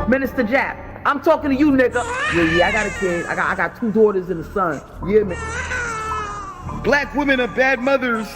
Minister Jap, I'm talking to you, nigga. Yeah, I got a kid. I got 2 daughters and a son. Yeah, man. Black women are bad mothers.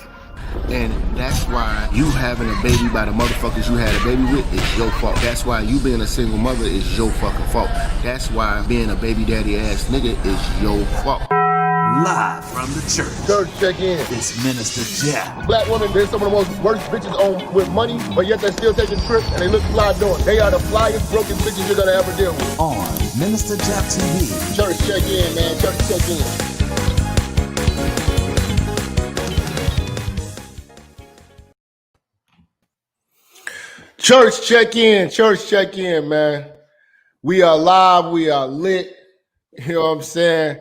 And that's why you having a baby by the motherfuckers you had a baby with is your fault. That's why you being a single mother is your fucking fault. That's why being a baby daddy ass nigga is your fault. Live from the church. Church check in. It's Minister Jap. Black women, they're some of the most worst bitches on with money, but yet they're still taking trips and they look fly doing it. They are the flyest, broken bitches you're gonna ever deal with. On Minister Jap TV. Church check in, man. Church check in. Church check in, man. We are live, we are lit. You know what I'm saying?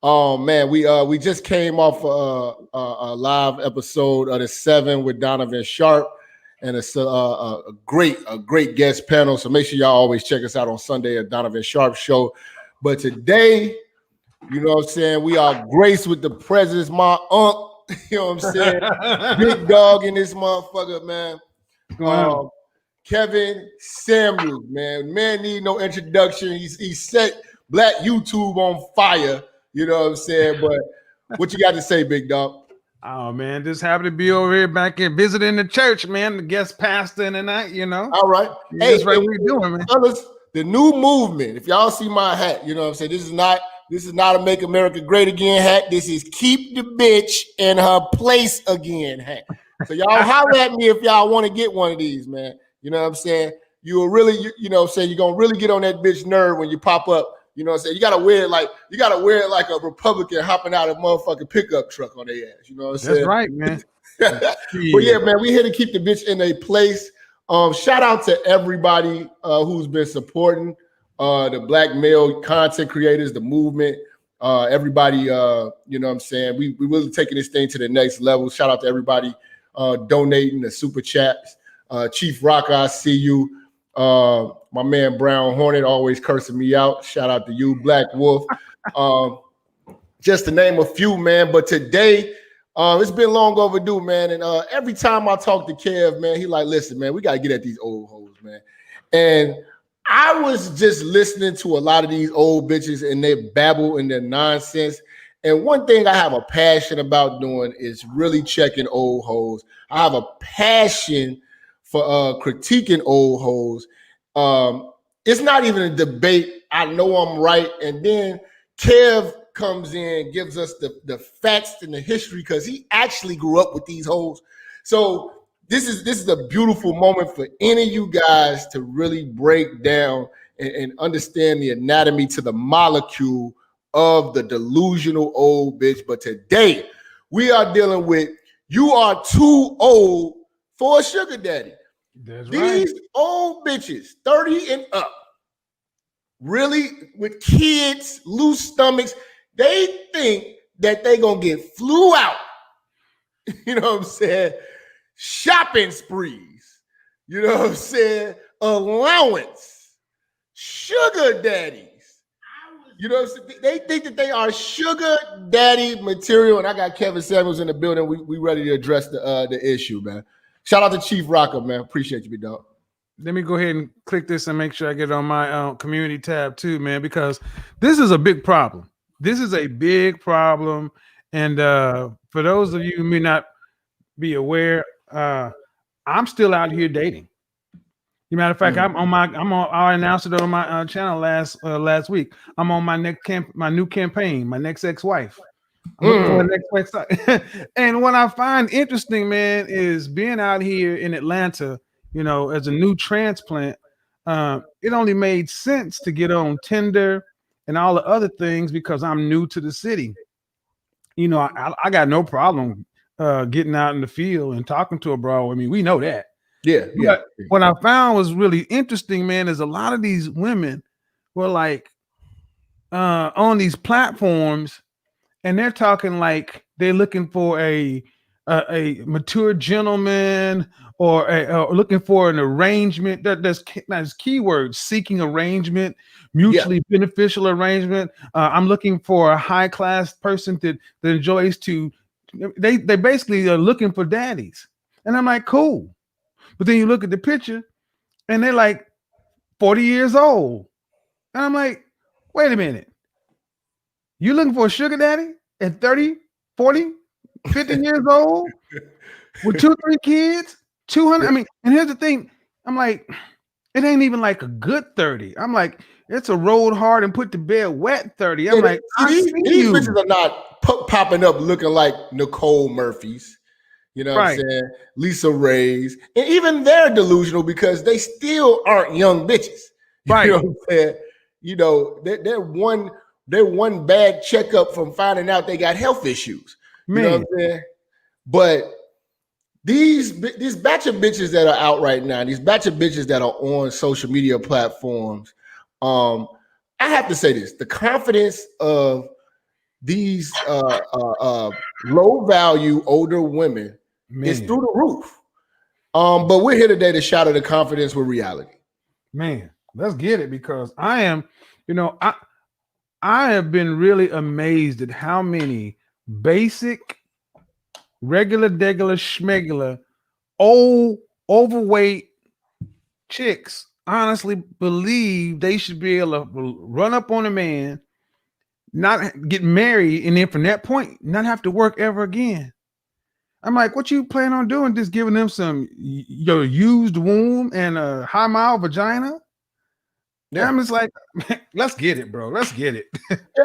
Oh man, we just came off a live episode of the 7 with Donovan Sharp, and it's a great guest panel. So make sure y'all always check us out on Sunday at Donovan Sharp Show. But today, you know what I'm saying, we are graced with the presence, my uncle. You know what I'm saying? Big dog in this motherfucker, man. Kevin Samuels, man. Man need no introduction. He set Black YouTube on fire. You know what I'm saying? But what you got to say, big dog? Oh, man, just happy to be over here back here visiting the church, man. The guest pastor and that, you know. All right. That's right. What you doing, man? Fellas, the new movement. If y'all see my hat, you know what I'm saying? This is not a Make America Great Again hat. This is Keep the Bitch in Her Place Again hat. So y'all holler at me if y'all want to get one of these, man. You know what I'm saying? You will really, you know what I'm saying, you're gonna really get on that bitch nerve when you pop up. You know what I'm saying? You gotta wear it like a Republican hopping out of a motherfucking pickup truck on their ass. You know what I'm saying? That's right, man. But yeah, man, we here to keep the bitch in a place. Shout out to everybody who's been supporting the Black male content creators, the movement. Everybody, you know what I'm saying? We really taking this thing to the next level. Shout out to everybody donating the super chats. Chief Rocker, I see you. My man Brown Hornet always cursing me out. Shout out to you, Black Wolf. Just to name a few, man. But today, it's been long overdue, man. And every time I talk to Kev, man, he like, listen, man, we got to get at these old hoes, man. And I was just listening to a lot of these old bitches and their babble and their nonsense. And one thing I have a passion about doing is really checking old hoes. I have a passion for critiquing old hoes. It's not even a debate. I know I'm right. And then Kev comes in, gives us the facts and the history because he actually grew up with these hoes. So this is a beautiful moment for any of you guys to really break down and understand the anatomy to the molecule of the delusional old bitch. But today we are dealing with you are too old for a sugar daddy. That's These right. old bitches, 30 and up, really with kids, loose stomachs, they think that they gonna get flew out. You know what I'm saying? Shopping sprees. You know what I'm saying? Allowance. Sugar daddies. You know what I'm saying? They think that they are sugar daddy material. And I got Kevin Samuels in the building. We ready to address the issue, man. Shout out to Chief Rocker, man. Appreciate you, big dog. Let me go ahead and click this and make sure I get it on my community tab too, man, because this is a big problem. This is a big problem. And for those of you who may not be aware, I'm still out here dating. As a matter of fact, I announced it on my channel last week. I'm on my new campaign, my next ex-wife. I'm looking for the next website. And what I find interesting, man, is being out here in Atlanta, you know, as a new transplant, it only made sense to get on Tinder and all the other things because I'm new to the city. You know, I got no problem getting out in the field and talking to a bro. I mean, we know that. Yeah. But what I found was really interesting, man, is a lot of these women were like on these platforms. And they're talking like they're looking for a mature gentleman or looking for an arrangement. That's keywords: seeking arrangement, mutually beneficial arrangement. I'm looking for a high class person that enjoys to. They basically are looking for daddies, and I'm like, cool. But then you look at the picture, and they're like 40 years old. And I'm like, wait a minute. You looking for a sugar daddy at 30, 40, 50 years old with 2, 3 kids, 200? I mean, and here's the thing. I'm like, it ain't even like a good 30. I'm like, it's a rolled hard and put to bed wet 30. I'm like, these bitches are not popping up looking like Nicole Murphy's. You know what I'm saying? Lisa Ray's. And even they're delusional because they still aren't young bitches. Right. You know what I'm saying? You know, they're one bad checkup from finding out they got health issues. You know what I'm saying? But these batch of bitches that are out right now, these batch of bitches that are on social media platforms, I have to say this: the confidence of these low value older women is through the roof. But we're here today to shatter the confidence with reality. Man, let's get it, because I am, I have been really amazed at how many basic, regular, schmegular, old, overweight chicks honestly believe they should be able to run up on a man, not get married, and then from that point, not have to work ever again. I'm like, what you plan on doing? Just giving them some your used womb and a high mile vagina? Yeah. I'm just like, let's get it, bro. Let's get it.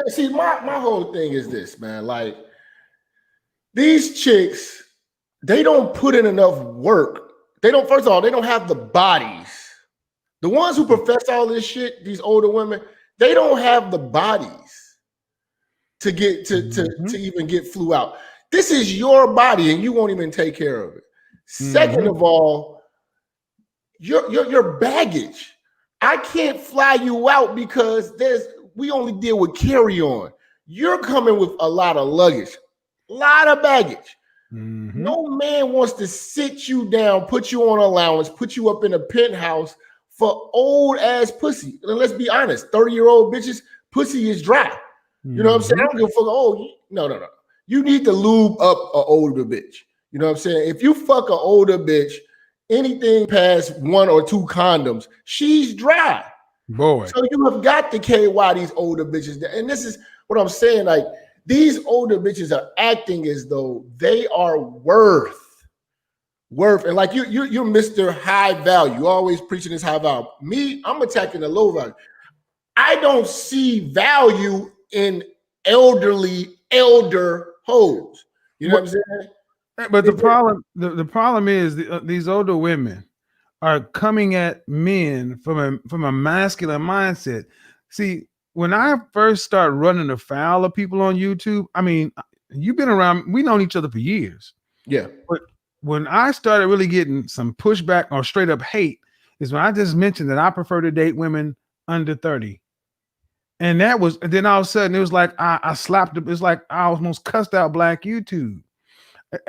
See, my whole thing is this, man. Like, these chicks, they don't put in enough work. First of all, they don't have the bodies. The ones who profess all this shit, these older women, they don't have the bodies to get to even get flew out. This is your body, and you won't even take care of it. Second of all, your baggage. I can't fly you out because we only deal with carry-on. You're coming with a lot of luggage, a lot of baggage. No man wants to sit you down, put you on allowance, put you up in a penthouse for old ass pussy. And let's be honest, 30-year-old bitches, pussy is dry. You know what I'm saying? I don't give a fuck. No. You need to lube up an older bitch. You know what I'm saying? If you fuck an older bitch, anything past 1 or 2 condoms, she's dry. Boy. So you have got to KY these older bitches. And this is what I'm saying. Like, these older bitches are acting as though they are worth. And like you're Mr. High Value. You're always preaching this high value. Me, I'm attacking the low value. I don't see value in elder hoes. You know what I'm saying? But the problem is these older women are coming at men from a masculine mindset. See, when I first started running afoul of people on YouTube, I mean, you've been around, we known each other for years. Yeah. But when I started really getting some pushback or straight up hate is when I just mentioned that I prefer to date women under 30. And then all of a sudden it was like I slapped it. It's like I almost cussed out Black YouTube.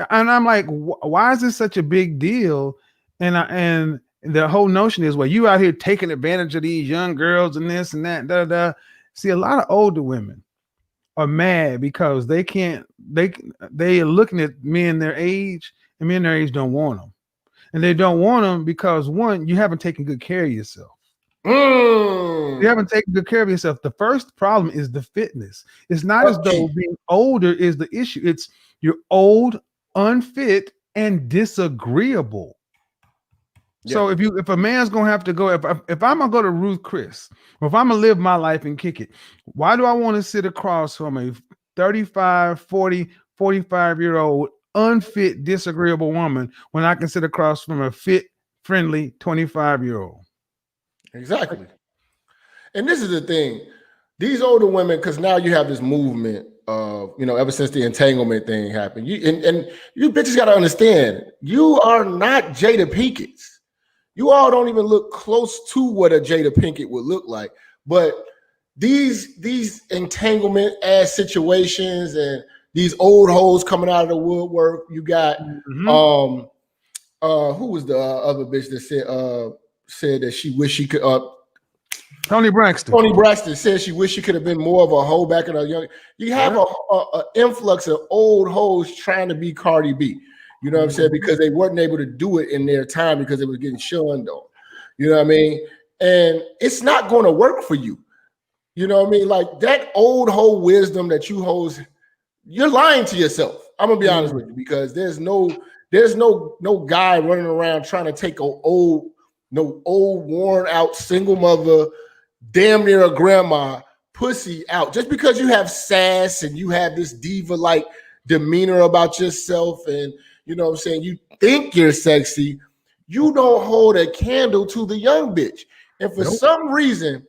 And I'm like, why is this such a big deal? And the whole notion is, well, you out here taking advantage of these young girls and this and that. See, a lot of older women are mad because they are looking at men their age, and men their age don't want them. And they don't want them because, one, you haven't taken good care of yourself. You haven't taken good care of yourself. The first problem is the fitness. It's not as though being older is the issue. It's you're old, unfit, and disagreeable. Yeah. So if a man's gonna have to go, if I'm gonna go to Ruth Chris, or if I'm gonna live my life and kick it, why do I want to sit across from a 35, 40, 45-year-old unfit, disagreeable woman when I can sit across from a fit, friendly 25-year-old? Exactly. And this is the thing. These older women, because now you have this movement of, ever since the entanglement thing happened, you bitches got to understand, you are not Jada Pinkett's. You all don't even look close to what a Jada Pinkett would look like. But these entanglement ass situations and these old hoes coming out of the woodwork, you got who was the other bitch that said that she wished she could Toni Braxton. Toni Braxton said she wished she could have been more of a hoe back in her young. You have a influx of old hoes trying to be Cardi B. You know what I'm saying? Because they weren't able to do it in their time because it was getting shunned on. You know what I mean? and it's not going to work for you. You know what I mean? Like that old whole wisdom that you hold, you're lying to yourself. I'm gonna be honest with you, because there's no guy running around trying to take old worn out single mother, damn near a grandma pussy out just because you have sass and you have this diva like demeanor about yourself, and you know what I'm saying, you think you're sexy. You don't hold a candle to the young bitch. And for some reason,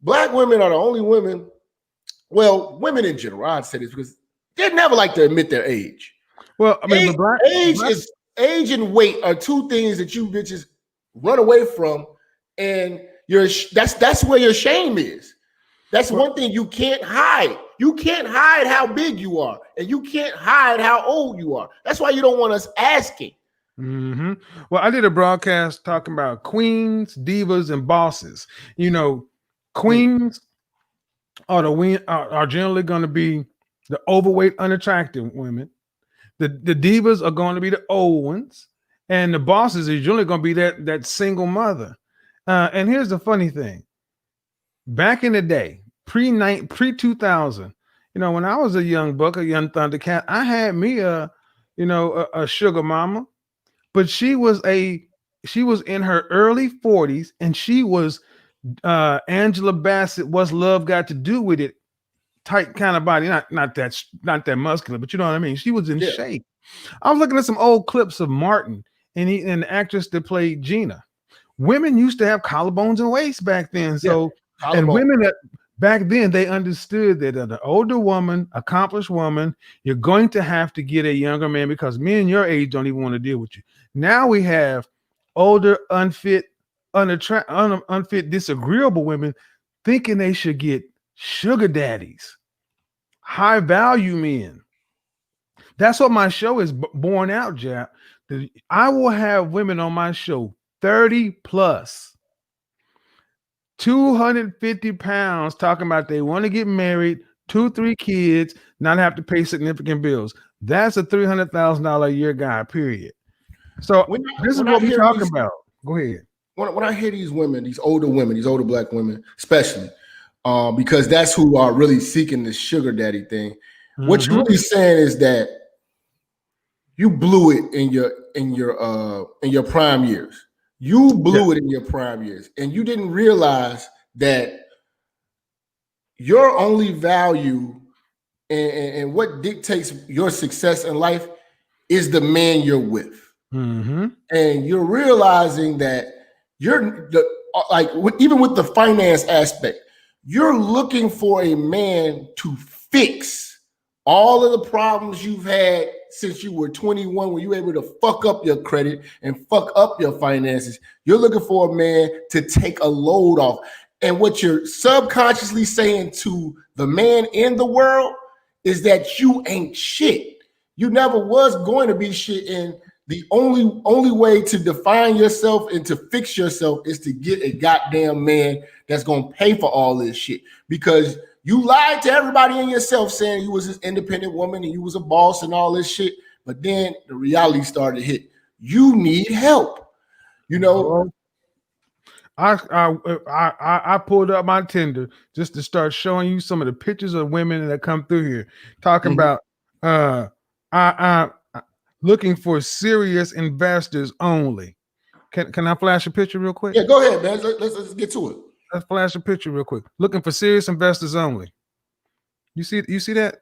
Black women are the only women, well, women in general, I'd say this because they never like to admit their age. Well, I mean, age and weight are two things that you bitches run away from, and that's where your shame is. That's one thing you can't hide. You can't hide how big you are, and you can't hide how old you are. That's why you don't want us asking. Mm-hmm. Well, I did a broadcast talking about queens, divas, and bosses. You know, queens are generally going to be the overweight, unattractive women. The divas are going to be the old ones, and the bosses is generally going to be that single mother. And here's the funny thing: back in the day, pre 2000, you know, when I was a young buck, a young Thundercat, I had me a sugar mama, but she was in her early 40s, and she was Angela Bassett. What's Love Got to Do with It? Tight kind of body, not that muscular, but you know what I mean. She was in shape. I was looking at some old clips of Martin and the actress that played Gina. Women used to have collarbones and waists back then. So and women that back then they understood that an older woman, accomplished woman, you're going to have to get a younger man because men your age don't even want to deal with you. Now we have older, unfit, disagreeable women thinking they should get sugar daddies, high value men. That's what my show is born out, Jap. I will have women on my show 30 plus, 250 pounds, talking about they want to get married, 2-3 kids, not have to pay significant bills. That's a $300,000 a year guy, period. So this is what we're talking about. Go ahead. When I hear these women, these older Black women, especially, because that's who are really seeking this sugar daddy thing. What you're really saying is that you blew it in your prime years. You blew it in your prime years, and you didn't realize that your only value and what dictates your success in life is the man you're with. And you're realizing that even with the finance aspect, you're looking for a man to fix all of the problems you've had since you were 21, when you were able to fuck up your credit and fuck up your finances. You're looking for a man to take a load off. And what you're subconsciously saying to the man in the world is that you ain't shit. You never was going to be shit, and the only way to define yourself and to fix yourself is to get a goddamn man that's going to pay for all this shit, because you lied to everybody and yourself saying you was this independent woman and you was a boss and all this shit. But then the reality started to hit. You need help. You know, I pulled up my Tinder just to start showing you some of the pictures of women that come through here talking about I looking for serious investors only. Can I flash a picture real quick? Yeah, go ahead, man. Let's get to it. Let's flash a picture real quick. Looking for serious investors only. You see that?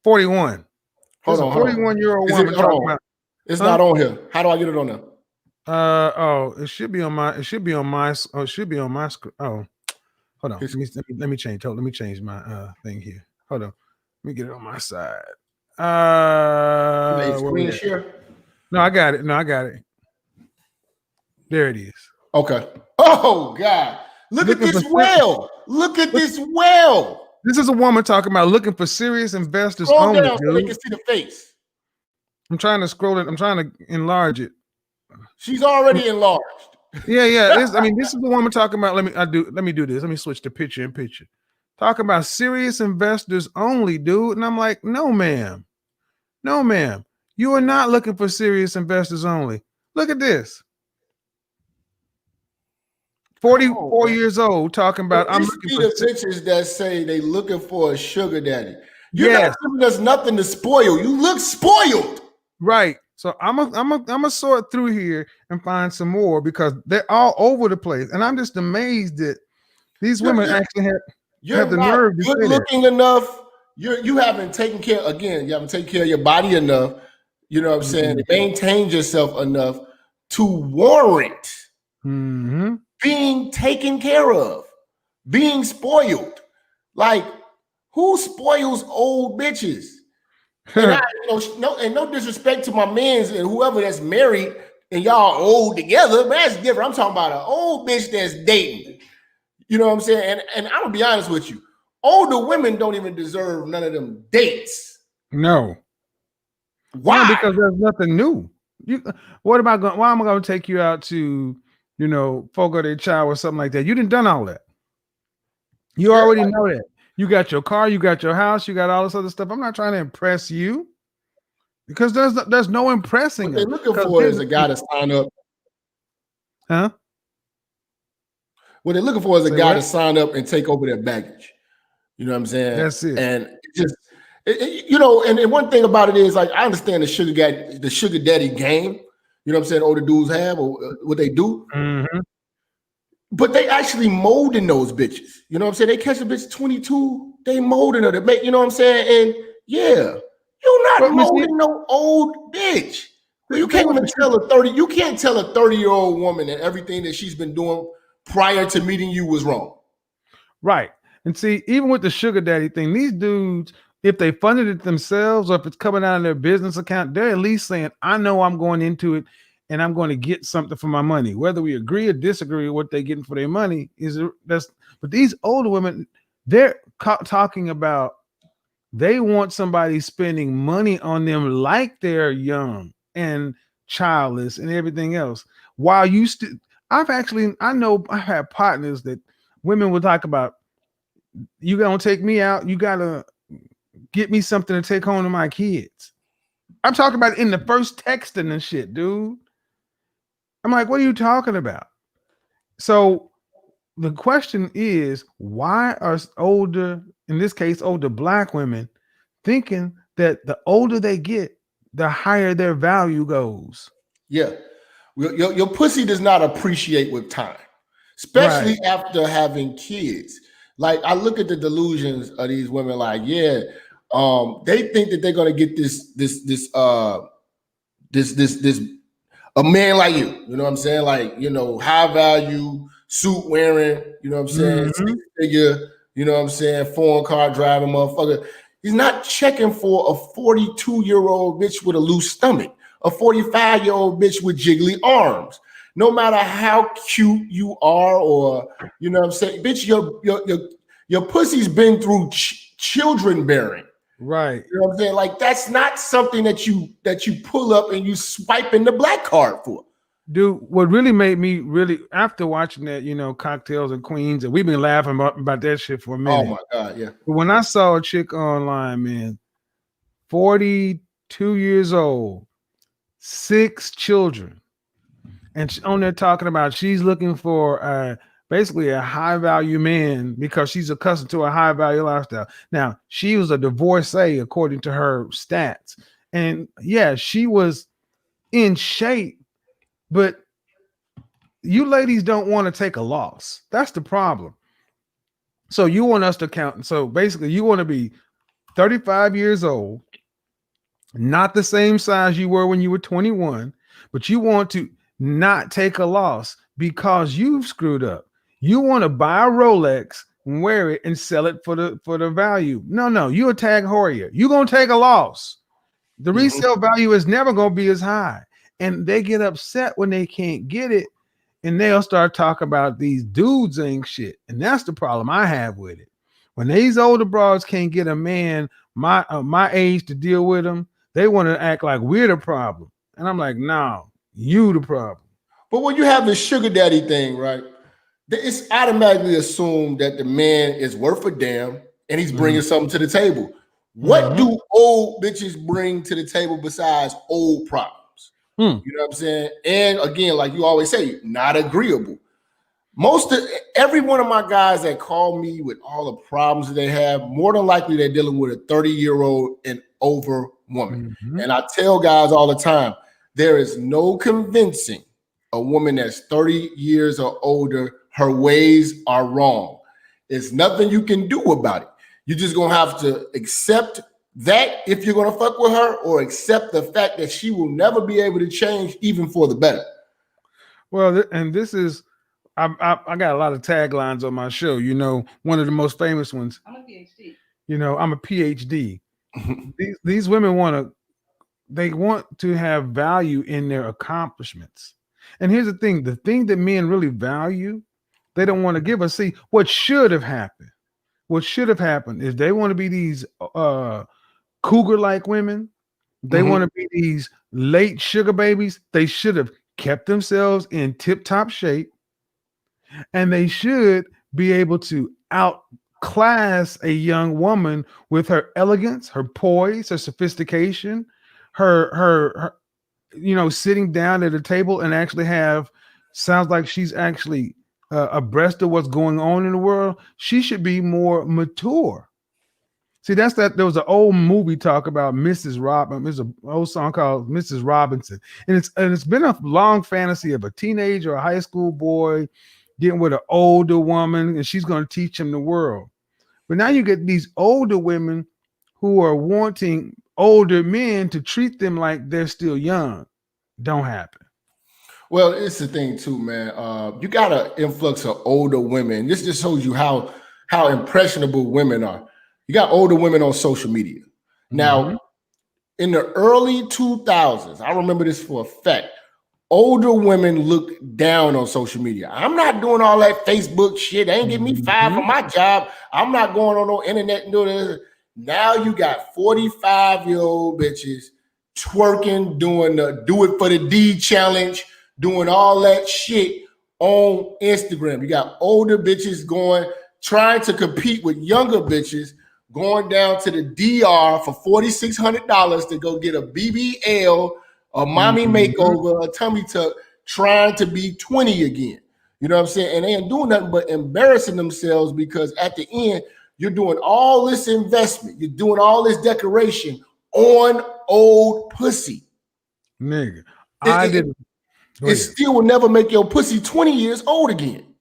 41. Hold on. 41-year-old woman talking about. It's not on here. How do I get it on there? It should be on my screen. Oh, hold on. Let me change. Let me change my thing here. Hold on. Let me get it on my side. Screen share? No, I got it. There it is. Okay. Oh God. Look at this well. Look at this well. This is a woman talking about looking for serious investors only. Down so they can see the face. I'm trying to scroll it. I'm trying to enlarge it. She's already enlarged. Yeah. This is the woman talking about. Let me do this. Let me switch to picture in picture. Talking about serious investors only, dude. And I'm like, no, ma'am. You are not looking for serious investors only. Look at this. 44 years old, talking about I'm looking see for the bitches that say they looking for a sugar daddy. You're yes. not giving us nothing to spoil. You look spoiled. Right. So I'm a sort through here and find some more because they're all over the place. And I'm just amazed that these women actually have the nerve to good say looking that. enough. You haven't taken care you haven't taken care of your body enough. You know what I'm saying? Maintained yourself enough to warrant being taken care of, being spoiled. Like, who spoils old bitches? And no disrespect to my mans and whoever that's married and y'all old together, but that's different. I'm talking about an old bitch that's dating. You know what I'm saying? And I'm gonna be honest with you, older women don't even deserve none of them dates. No. Why? No, because there's nothing new. Why am I going to take you out to, Fogo de Chao or something like that? You didn't done all that. You already know that. You got your car, you got your house, you got all this other stuff. I'm not trying to impress you because there's no impressing. What they're looking for is a guy to sign up. Huh? What they're looking for is a guy to sign up and take over their baggage. You know what I'm saying? That's it. And and one thing about it is, like, I understand the sugar daddy game. You know what I'm saying? Older dudes have or what they do. But they actually molding those bitches. You know what I'm saying? They catch a bitch 22, they molding her to make, you know what I'm saying? And yeah, you're not molding no old bitch. You can't even tell a 30-year-old woman that everything that she's been doing prior to meeting you was wrong. Right. And see, even with the sugar daddy thing, these dudes, if they funded it themselves or if it's coming out of their business account, they're at least saying, I know I'm going into it and I'm going to get something for my money. Whether we agree or disagree with what they're getting for their money but these older women, they're talking about they want somebody spending money on them like they're young and childless and everything else. While you I've had partners that women will talk about, you gonna take me out, you gotta get me something to take home to my kids. I'm talking about in the first texting and shit, dude. I'm like, what are you talking about? So the question is, why are older black women thinking that the older they get, the higher their value goes? Yeah. Your pussy does not appreciate with time, especially after having kids. Like, I look at the delusions of these women, like, they think that they're gonna get this a man like you know what I'm saying? Like, high value, suit wearing, you know what I'm saying? Six-figure, you know what I'm saying? Foreign car driving motherfucker. He's not checking for a 42-year-old bitch with a loose stomach, a 45-year-old bitch with jiggly arms. No matter how cute you are, or you know what I'm saying, bitch, your pussy's been through children bearing. Right. You know what I'm saying? Like, that's not something that you pull up and you swipe in the black card for. Dude, what really made me after watching that, Cocktails and Queens, and we've been laughing about that shit for a minute. Oh my God, yeah. But when I saw a chick online, man, 42 years old, 6 children, and on there talking about she's looking for basically a high value man because she's accustomed to a high value lifestyle. Now, she was a divorcee according to her stats. And yeah, she was in shape, but you ladies don't want to take a loss. That's the problem. So you want us to count. So basically you want to be 35 years old, not the same size you were when you were 21, but you want to not take a loss because you've screwed up. You want to buy a Rolex and wear it and sell it for the value. No, you're a tag horier. You're going to take a loss. The resale value is never going to be as high. And they get upset when they can't get it. And they'll start talking about these dudes ain't shit. And that's the problem I have with it. When these older broads can't get a man my age to deal with them, they want to act like we're the problem. And I'm like, no, you the problem. But when you have the sugar daddy thing, right? It's automatically assumed that the man is worth a damn and he's bringing something to the table. What do old bitches bring to the table besides old problems? You know what I'm saying? And again, like you always say, not agreeable. Every one of my guys that call me with all the problems that they have, more than likely they're dealing with a 30-year-old and over woman. Mm-hmm. And I tell guys all the time, there is no convincing a woman that's 30 years or older, her ways are wrong. There's nothing you can do about it. You're just gonna have to accept that if you're gonna fuck with her, or accept the fact that she will never be able to change, even for the better. Well, and this is, I got a lot of taglines on my show. You know, one of the most famous ones. I'm a PhD. You know, I'm a PhD. These women want to have value in their accomplishments. And here's the thing that men really value, they don't want to give us. See, what should have happened is they want to be these cougar-like women. They want to be these late sugar babies. They should have kept themselves in tip-top shape, and they should be able to outclass a young woman with her elegance, her poise, her sophistication, her sitting down at a table and actually sounds like she's actually abreast of what's going on in the world. She should be more mature. See, there was an old movie talk about Mrs. Robinson. There's an old song called Mrs. Robinson. And it's been a long fantasy of a teenager or a high school boy getting with an older woman, and she's going to teach him the world. But now you get these older women who are wanting older men to treat them like they're still young. Don't happen. Well, it's the thing too, man. You got an influx of older women. This just shows you how impressionable women are. You got older women on social media. Now, in the early 2000s, I remember this for a fact, older women looked down on social media. I'm not doing all that Facebook shit. They ain't getting me fired for my job. I'm not going on no internet and doing this. Now you got 45-year-old bitches twerking, doing the do it for the D challenge, doing all that shit on Instagram. You got older bitches trying to compete with younger bitches, going down to the DR for $4,600 to go get a BBL, a mommy makeover, a tummy tuck, trying to be 20 again. You know what I'm saying? And they ain't doing nothing but embarrassing themselves, because at the end, you're doing all this investment. You're doing all this decoration on old pussy. Nigga, it still will never make your pussy 20 years old again.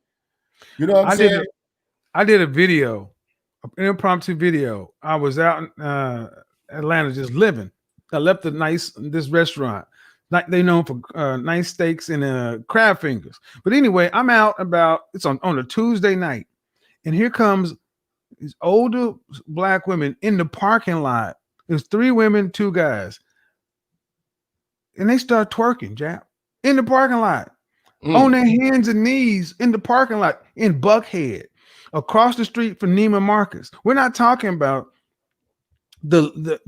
You know what I'm saying? I did a video, an impromptu video. I was out in Atlanta just living. I left this restaurant. They known for nice steaks and crab fingers. But anyway, I'm out about, it's on a Tuesday night. And here comes these older black women in the parking lot. There's 3 women, 2 guys. And they start twerking, Jap, in the parking lot, on their hands and knees in the parking lot in Buckhead, across the street from Neiman Marcus. We're not talking about the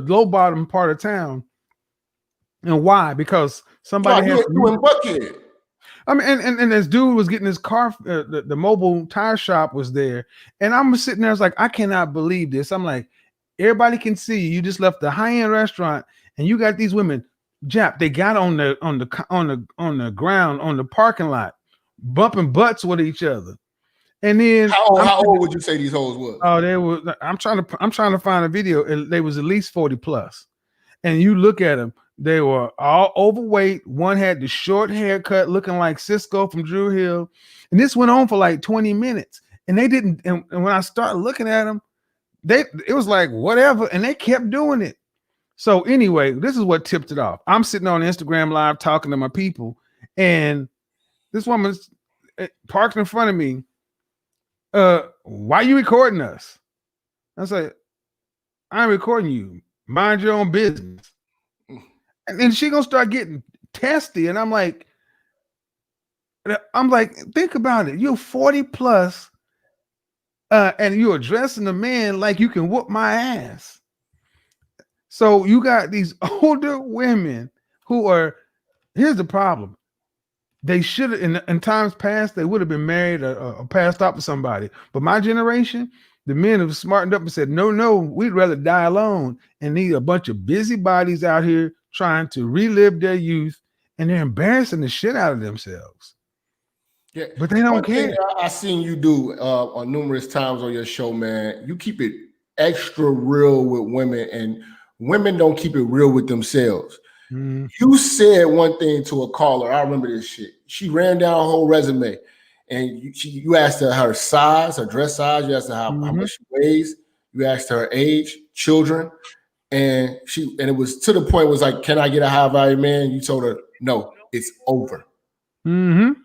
low bottom part of town. And why? Because somebody has doing Buckhead. I mean, and this dude was getting his car, the mobile tire shop was there. And I'm sitting there, I was like, I cannot believe this. I'm like, everybody can see you just left the high-end restaurant and you got these women, Jap, they got on the ground, on the parking lot, bumping butts with each other. And then how old would you say these hoes was? Oh, they were, I'm trying to find a video, and they was at least 40 plus. And you look at them, they were all overweight. One had the short haircut looking like Cisco from Drew Hill. And this went on for like 20 minutes. And they didn't, and when I started looking at them, it was like whatever, and they kept doing it. So anyway, this is what tipped it off. I'm sitting on Instagram Live talking to my people, and this woman's parked in front of me. Why are you recording us? I said, I'm recording you. Mind your own business. And then she gonna start getting testy, and I'm like, think about it. You're 40 plus, and you're addressing a man like you can whoop my ass. So you got these older women who are, here's the problem. They should have, in times past, they would have been married or passed off with somebody. But my generation, the men have smartened up and said, no, we'd rather die alone and need a bunch of busybodies out here trying to relive their youth, and they're embarrassing the shit out of themselves. Yeah, but they don't one thing care. I seen you do on numerous times on your show, man. You keep it extra real with women, and women don't keep it real with themselves. Mm. You said one thing to a caller. I remember this shit. She ran down a whole resume, and you asked her size, her dress size. You asked her how much she weighs. You asked her age, children, and it was to the point was like, "Can I get a high value man?" You told her, "No, it's over." Mm-hmm.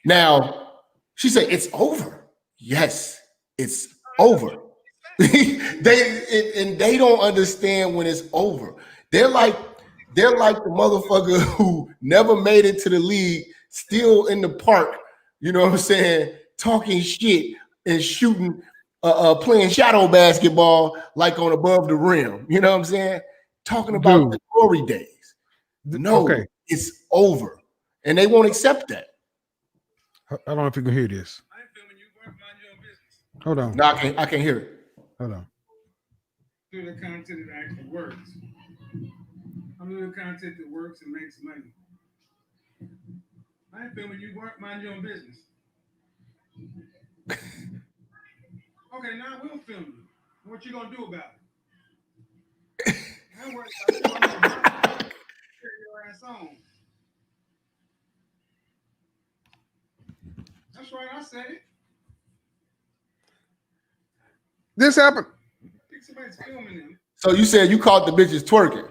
Now she said, "It's over." Yes, it's over. They don't understand when it's over. They're like the motherfucker who never made it to the league, still in the park. You know what I'm saying? Talking shit and shooting, playing shadow basketball like on above the rim. You know what I'm saying? Talking about the glory days. No, it's over, and they won't accept that. I don't know if you can hear this. Hold on. No, I can hear it. Hold on. Do the content that actually works. I'm doing content that works and makes money. I ain't filming you mind your own business. Okay, now I will film you. What you gonna do about it? I ain't worried about it. Your ass on. That's right, I said it. This happened. I think somebody's filming him. So you said you caught the bitches twerking.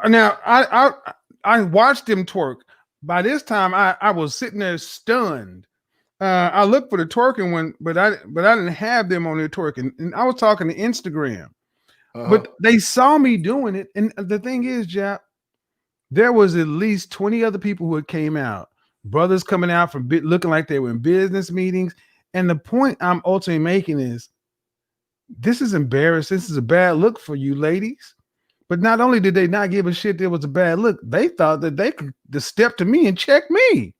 Now I watched him twerk. By this time, I was sitting there stunned. I looked for the twerking one, but I didn't have them on there twerking. And I was talking to Instagram, but they saw me doing it. And the thing is, Jap, there was at least 20 other people who had came out. Brothers coming out from looking like they were in business meetings. And the point I'm ultimately making is, this is embarrassing. This is a bad look for you ladies. But not only did they not give a shit there was a bad look, they thought that they could just step to me and check me.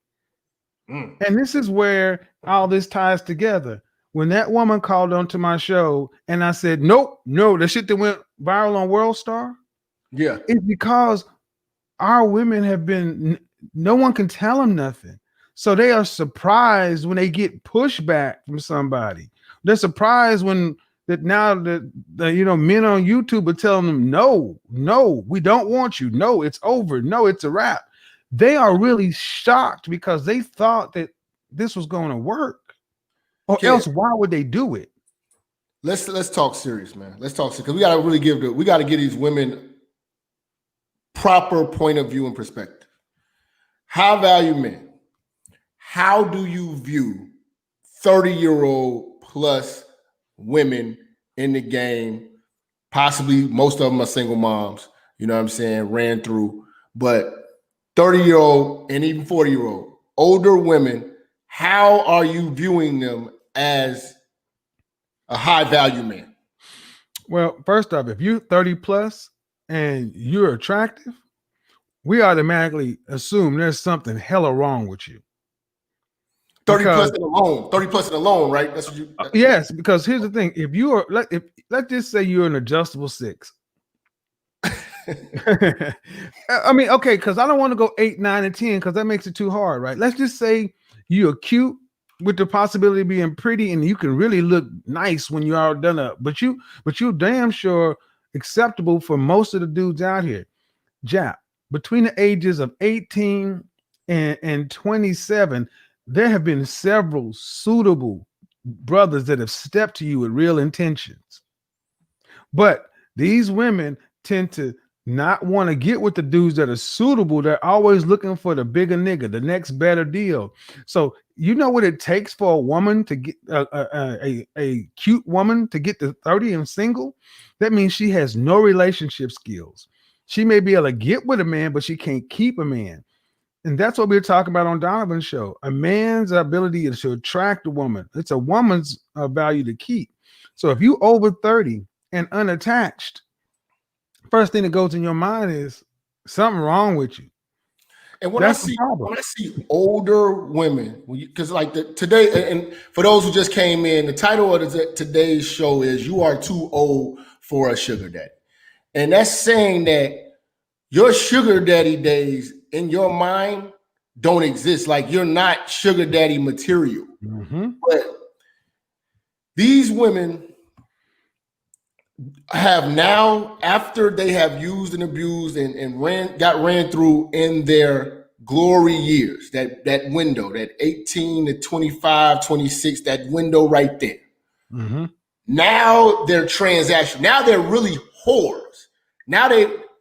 And this is where all this ties together. When that woman called onto my show and I said, no, the shit that went viral on World Star. Yeah. It's because our women have been, no one can tell them nothing. So they are surprised when they get pushback from somebody. They're surprised when now the men on YouTube are telling them, no, we don't want you. No, it's over. No, it's a wrap. They are really shocked because they thought that this was going to work, or else why would they do it? Let's talk serious, man. Let's talk serious, because we got to really we got to give these women proper point of view and perspective. High value men. How do you view 30-year-old plus women in the game? Possibly most of them are single moms, you know what I'm saying, ran through, but 30-year-old and even 40-year-old older women, how are you viewing them as a high value man? Well, first off, if you're 30 plus and you're attractive, we automatically assume there's something hella wrong with you. 30 plus in a loan, right? That's what you. Yes, because here's the thing: if you are, let's just say you're an adjustable 6. I mean, okay, because I don't want to go 8, 9, and 10 because that makes it too hard, right? Let's just say you're cute with the possibility of being pretty, and you can really look nice when you're all done up. But you're damn sure acceptable for most of the dudes out here. Jap, between the ages of 18 and 27. There have been several suitable brothers that have stepped to you with real intentions. But these women tend to not want to get with the dudes that are suitable. They're always looking for the bigger nigga, the next better deal. So you know what it takes for a woman to get a cute woman to get to 30 and single? That means she has no relationship skills. She may be able to get with a man, but she can't keep a man. And that's what we were talking about on Donovan's show. A man's ability to attract a woman. It's a woman's value to keep. So if you over 30 and unattached, first thing that goes in your mind is something wrong with you. And when I see older women, because like today, and for those who just came in, the title of today's show is "You Are Too Old for a Sugar Daddy," and that's saying that your sugar daddy days in your mind don't exist. Like, you're not sugar daddy material. But these women have now, after they have used and abused and ran through in their glory years, that window, that 18 to 25, 26, that window right there. Now they're transactional. Now they're really whores. Now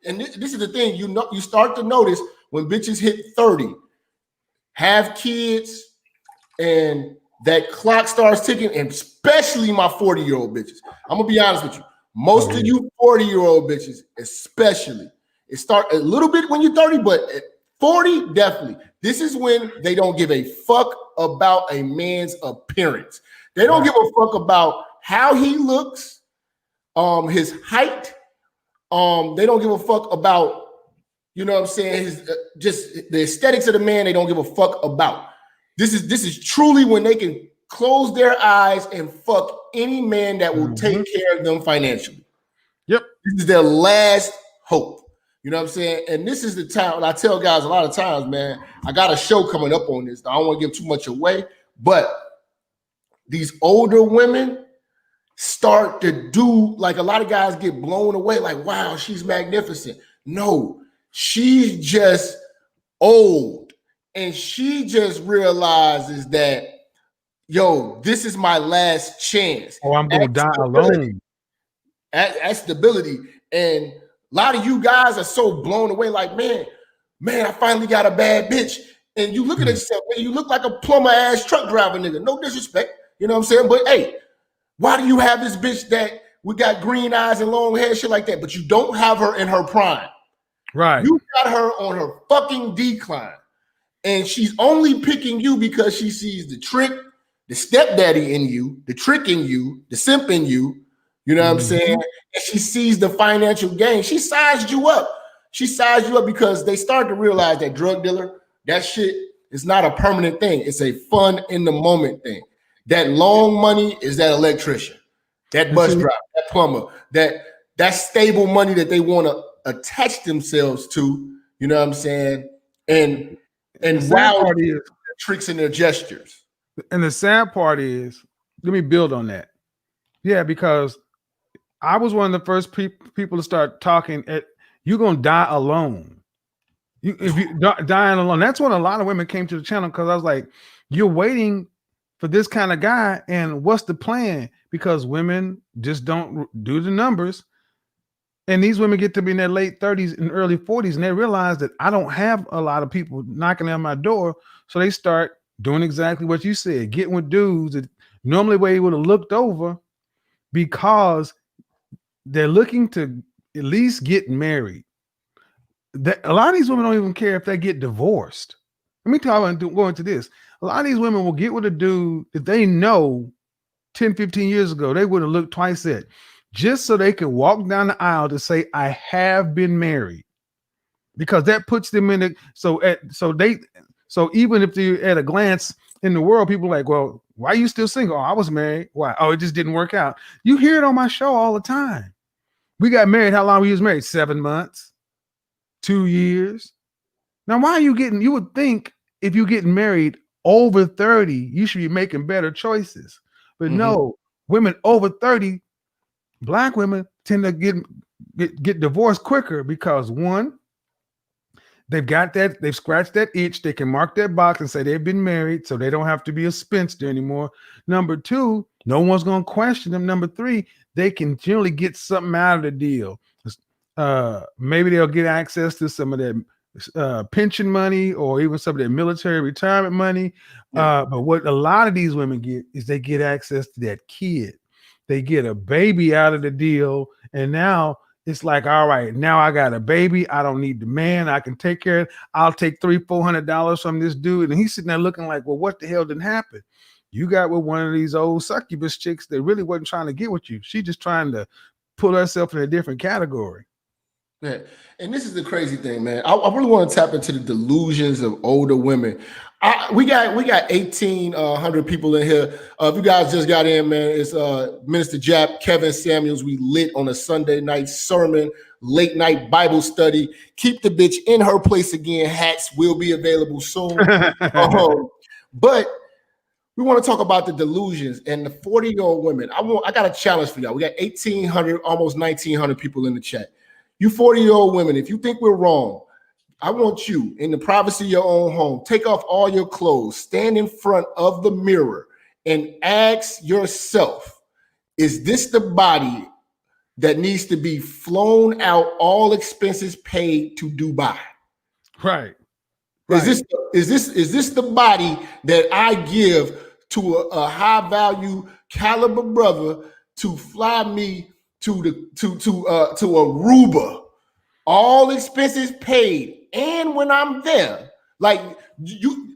and this is the thing, you start to notice when bitches hit 30, have kids, and that clock starts ticking, and especially my 40-year-old bitches. I'm gonna be honest with you. Most of you 40-year-old bitches, especially, it start a little bit when you're 30, but at 40, definitely. This is when they don't give a fuck about a man's appearance. They don't give a fuck about how he looks, his height. They don't give a fuck about, you know what I'm saying, his just the aesthetics of the man. They don't give a fuck about. This is truly when they can close their eyes and fuck any man that will take care of them financially. Yep. This is their last hope. You know what I'm saying? And this is the time, and I tell guys a lot of times, man, I got a show coming up on this. I don't want to give too much away, but these older women start to do, like, a lot of guys get blown away, like, wow, she's magnificent. No, she's just old. And she just realizes that, yo, this is my last chance. Oh, I'm gonna die alone. At stability. And a lot of you guys are so blown away, like, man, I finally got a bad bitch. And you look at yourself, man, you look like a plumber ass truck driver nigga. No disrespect, you know what I'm saying? But hey, why do you have this bitch that we got green eyes and long hair, shit like that, but you don't have her in her prime? Right. You got her on her fucking decline. And she's only picking you because she sees the trick, the stepdaddy in you, the trick in you, the simp in you. You know what I'm saying? And she sees the financial gain. She sized you up. She sized you up because they start to realize that drug dealer, that shit is not a permanent thing. It's a fun in the moment thing. That long money is that electrician, that bus driver, that plumber, that stable money that they want to attach themselves to. You know what I'm saying? And wow, tricks in their gestures. And the sad part is, let me build on that. Yeah, because I was one of the first people to start talking at, you're going to die alone. If you dying alone, that's when a lot of women came to the channel, because I was like, you're waiting for this kind of guy, and what's the plan? Because women just don't do the numbers. And these women get to be in their late 30s and early 40s, and they realize that I don't have a lot of people knocking on my door. So they start doing exactly what you said, getting with dudes that normally where you would have looked over, because they're looking to at least get married. A lot of these women don't even care if they get divorced. Let me tell you, go into this. A lot of these women will get with a dude that they know 10, 15 years ago, they would have looked twice at, just so they can walk down the aisle to say, I have been married, because that puts them in the, so even if they're at a glance in the world, people are like, well, why are you still single? Oh, I was married. Why? Oh, it just didn't work out. You hear it on my show all the time. We got married. How long we was married? 7 months, 2 years. Now, why are you you would think if you're getting married over 30, you should be making better choices. But no, women over 30, Black women tend to get divorced quicker because, one, they've scratched that itch. They can mark that box and say they've been married, so they don't have to be a spinster anymore. Number two, no one's going to question them. Number three, they can generally get something out of the deal. Maybe they'll get access to some of their pension money, or even some of their military retirement money. But what a lot of these women get is they get access to that kid. They get a baby out of the deal, and now it's like, all right, now I got a baby. I don't need the man. I can take care of it. I'll take $300-400 from this dude. And he's sitting there looking like, well, what the hell didn't happen? You got with one of these old succubus chicks that really wasn't trying to get with you. She just trying to put herself in a different category. Yeah. And this is the crazy thing, man. I really want to tap into the delusions of older women. We got 1,800 people in here. If you guys just got in, man, it's Minister Jap, Kevin Samuels. We lit on a Sunday night sermon, late night Bible study. Keep the bitch in her place again. Hats will be available soon. But we want to talk about the delusions and the 40-year-old women. I got a challenge for y'all. We got 1,800, almost 1,900 people in the chat. You 40-year-old women, if you think we're wrong, I want you, in the privacy of your own home, take off all your clothes, stand in front of the mirror, and ask yourself, is this the body that needs to be flown out, all expenses paid, to Dubai? Right. Is this the body that I give to a high value caliber brother to fly me to Aruba, all expenses paid? And when I'm there, like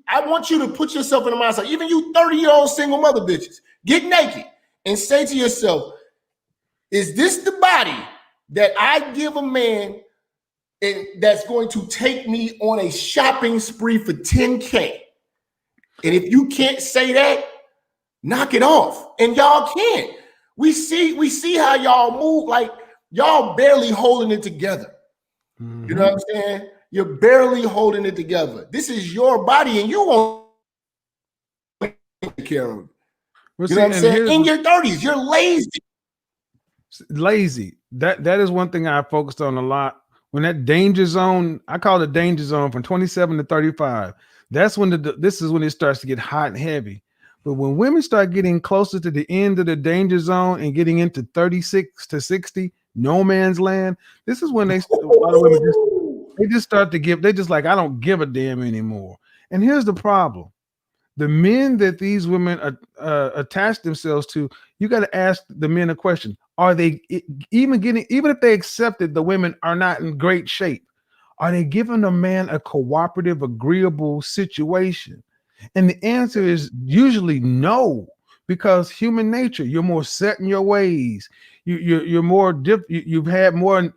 I want you to put yourself in the mindset, even you 30-year-old single mother bitches, get naked and say to yourself, is this the body that I give a man and that's going to take me on a shopping spree for 10K? And if you can't say that, knock it off. And y'all can't. We see how y'all move, like y'all barely holding it together. You know what I'm saying? You're barely holding it together. This is your body, and you won't take care of it. You know what I'm saying? In your 30s, you're lazy. Lazy. That is one thing I focused on a lot. When that danger zone, I call it danger zone from 27 to 35. That's when this is when it starts to get hot and heavy. But when women start getting closer to the end of the danger zone and getting into 36 to 60, no man's land, this is when a lot of women just start to give. They just like, I don't give a damn anymore. And here's the problem: the men that these women attach themselves to, you got to ask the men a question: are they even if they accepted the women are not in great shape, are they giving a man a cooperative, agreeable situation? And the answer is usually no, because human nature, you're more set in your ways. You're more you've had more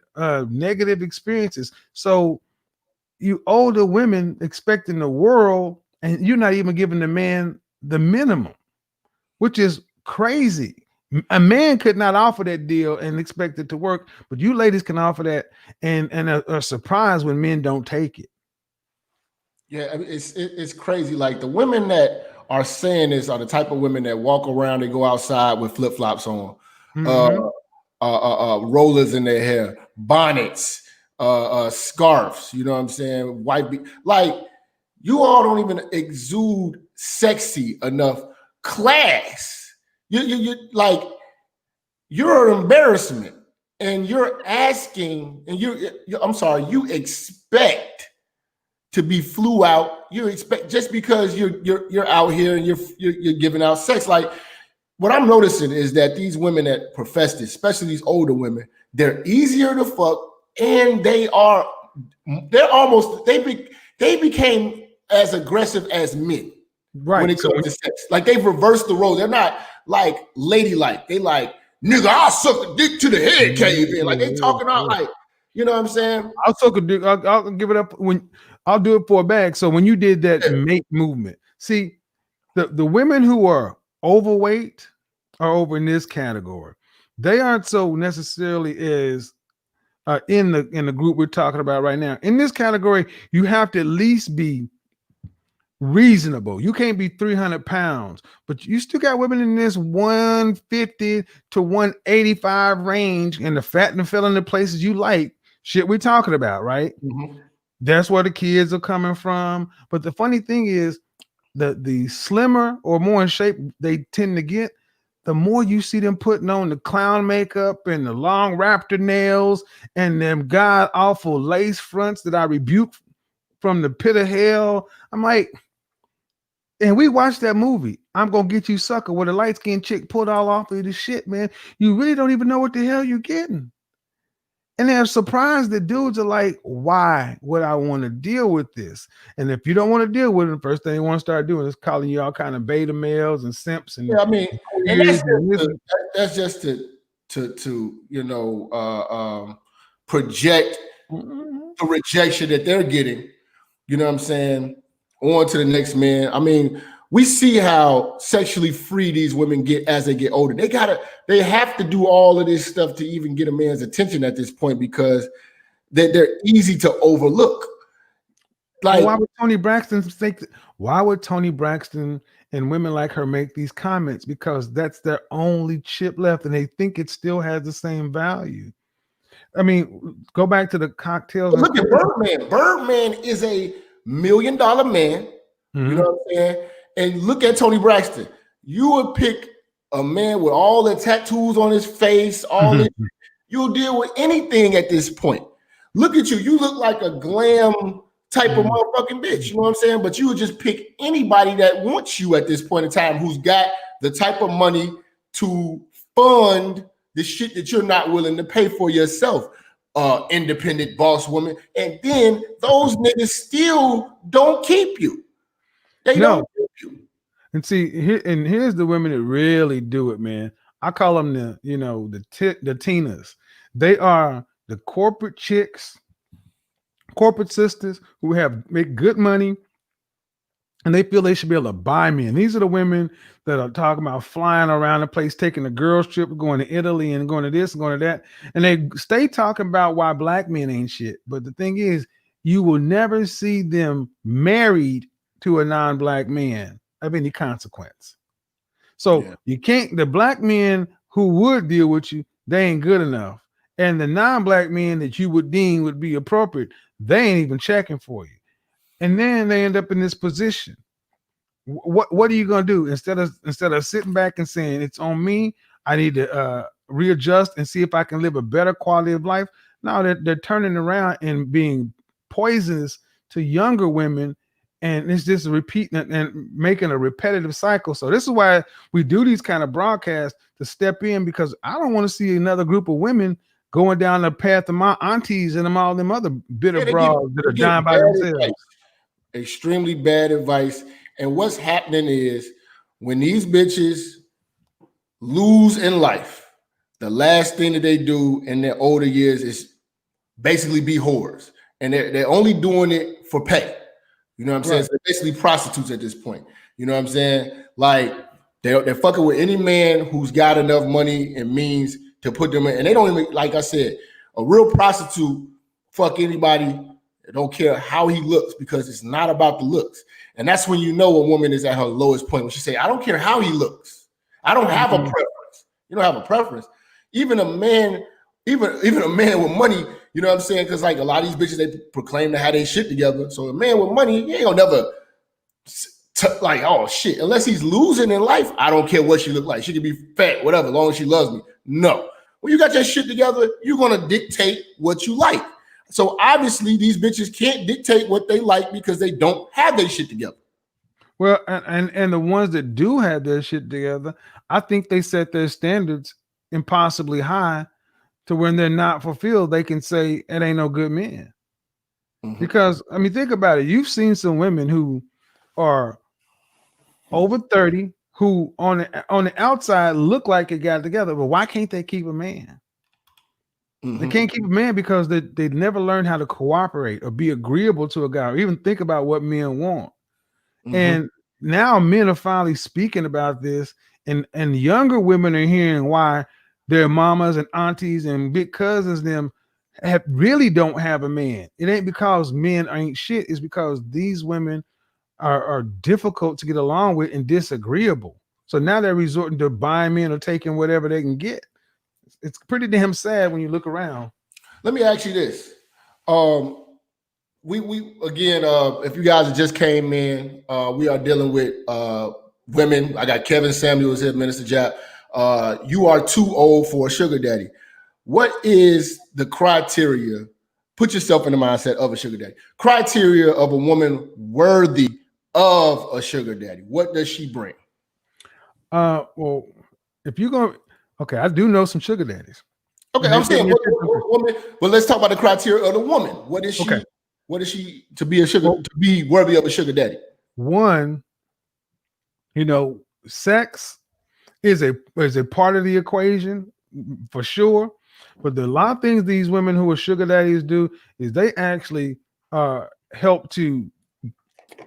negative experiences. So you older women expecting the world, and you're not even giving the man the minimum, which is crazy. A man could not offer that deal and expect it to work, but you ladies can offer that and are surprised when men don't take it. Yeah, I mean, it's crazy. Like the women that are saying this are the type of women that walk around and go outside with flip-flops on, rollers in their hair, bonnets, scarves. You know what I'm saying? Like you all don't even exude sexy enough class. You like you're an embarrassment, and you're asking, and you expect to be flew out. You expect just because you're out here and you're giving out sex. Like what I'm noticing is that these women that profess this, especially these older women, they're easier to fuck, and they became as aggressive as men. Right. When it comes to sex. Like they've reversed the role. They're not like ladylike. They like, nigga, I'll suck the dick to the head cave in. Like they talking out like, you know what I'm saying? I'll suck a dick. I'll give it up when I'll do it for a bag. So when you did that mate movement, see the women who are overweight are over in this category. They aren't so necessarily as in the group we're talking about right now. In this category, you have to at least be reasonable. You can't be 300 pounds, but you still got women in this 150 to 185 range, and the fat and filling the places you like. Shit we're talking about, right? That's where the kids are coming from. But the funny thing is, the slimmer or more in shape they tend to get, the more you see them putting on the clown makeup and the long raptor nails and them god awful lace fronts that I rebuke from the pit of hell. I'm like, and we watched that movie, I'm Gonna Get You Sucker, where the light-skinned chick pulled all off of this shit, man. You really don't even know what the hell you're getting. And they're surprised that dudes are like, why would I want to deal with this? And if you don't want to deal with it, the first thing they want to start doing is calling you all kind of beta males and simps. And yeah, I mean, and that's just to you know project the rejection that they're getting. You know what I'm saying? On to the next man. I mean, we see how sexually free these women get as they get older. They have to do all of this stuff to even get a man's attention at this point because they're easy to overlook. Like, why would Tony Braxton why would Tony Braxton and women like her make these comments? Because that's their only chip left, and they think it still has the same value. I mean, go back to the cocktails. Look at Birdman. Birdman is $1 million man. Mm-hmm. You know what I'm saying? And look at Tony Braxton. You would pick a man with all the tattoos on his face, all this. You'll deal with anything at this point. Look at you. You look like a glam type of motherfucking bitch. You know what I'm saying? But you would just pick anybody that wants you at this point in time who's got the type of money to fund the shit that you're not willing to pay for yourself. Independent boss woman. And then those niggas still don't keep you. They don't keep you. And see, here's the women that really do it, man. I call them the Tinas. They are the corporate chicks, corporate sisters who make good money, and they feel they should be able to buy men. These are the women that are talking about flying around the place, taking a girls trip, going to Italy and going to this and going to that. And they stay talking about why black men ain't shit. But the thing is, you will never see them married to a non-black man of any consequence. So you can't, the black men who would deal with you, they ain't good enough. And the non-black men that you would deem would be appropriate, they ain't even checking for you. And then they end up in this position. What are you gonna do instead of sitting back and saying it's on me? I need to readjust and see if I can live a better quality of life. Now they're turning around and being poisonous to younger women, and it's just repeating and making a repetitive cycle. So this is why we do these kind of broadcasts to step in, because I don't want to see another group of women going down the path of my aunties and all them other bitter broads that are dying by themselves. Extremely bad advice. And what's happening is when these bitches lose in life, the last thing that they do in their older years is basically be whores. And they're only doing it for pay. You know what I'm saying? So they're basically prostitutes at this point. You know what I'm saying? Like they're fucking with any man who's got enough money and means to put them in. And they don't even, like I said, a real prostitute fuck anybody. They don't care how he looks, because it's not about the looks. And that's when you know a woman is at her lowest point, when she say, I don't care how he looks. I don't have a preference. You don't have a preference. Even a man, even a man with money, you know what I'm saying? Because like a lot of these bitches, they proclaim to have their shit together. So a man with money, he ain't gonna never like, oh shit, unless he's losing in life, I don't care what she look like. She can be fat, whatever, as long as she loves me. No. When you got your shit together, you're gonna dictate what you like. So obviously these bitches can't dictate what they like because they don't have their shit together. Well, and the ones that do have their shit together, I think they set their standards impossibly high to when they're not fulfilled, they can say it ain't no good men. Mm-hmm. Because I mean, think about it. You've seen some women who are over 30 who on the outside look like they got it together, but why can't they keep a man? Mm-hmm. They can't keep a man because they never learned how to cooperate or be agreeable to a guy or even think about what men want. Mm-hmm. And now men are finally speaking about this, and younger women are hearing why their mamas and aunties and big cousins them really don't have a man. It ain't because men ain't shit. It's because these women are difficult to get along with and disagreeable. So now they're resorting to buying men or taking whatever they can get. It's pretty damn sad when you look around. Let me ask you this. We again, if you guys just came in, we are dealing with women. I got Kevin Samuels here, Minister Jap. You are too old for a sugar daddy. What is the criteria? Put yourself in the mindset of a sugar daddy. Criteria of a woman worthy of a sugar daddy. What does she bring? Well, if you're going, okay, I do know some sugar daddies. Okay, I'm saying what woman, but let's talk about the criteria of the woman. What is she? Okay. What is she to be to be worthy of a sugar daddy? One, sex is a part of the equation for sure. But a lot of things these women who are sugar daddies do is they actually help to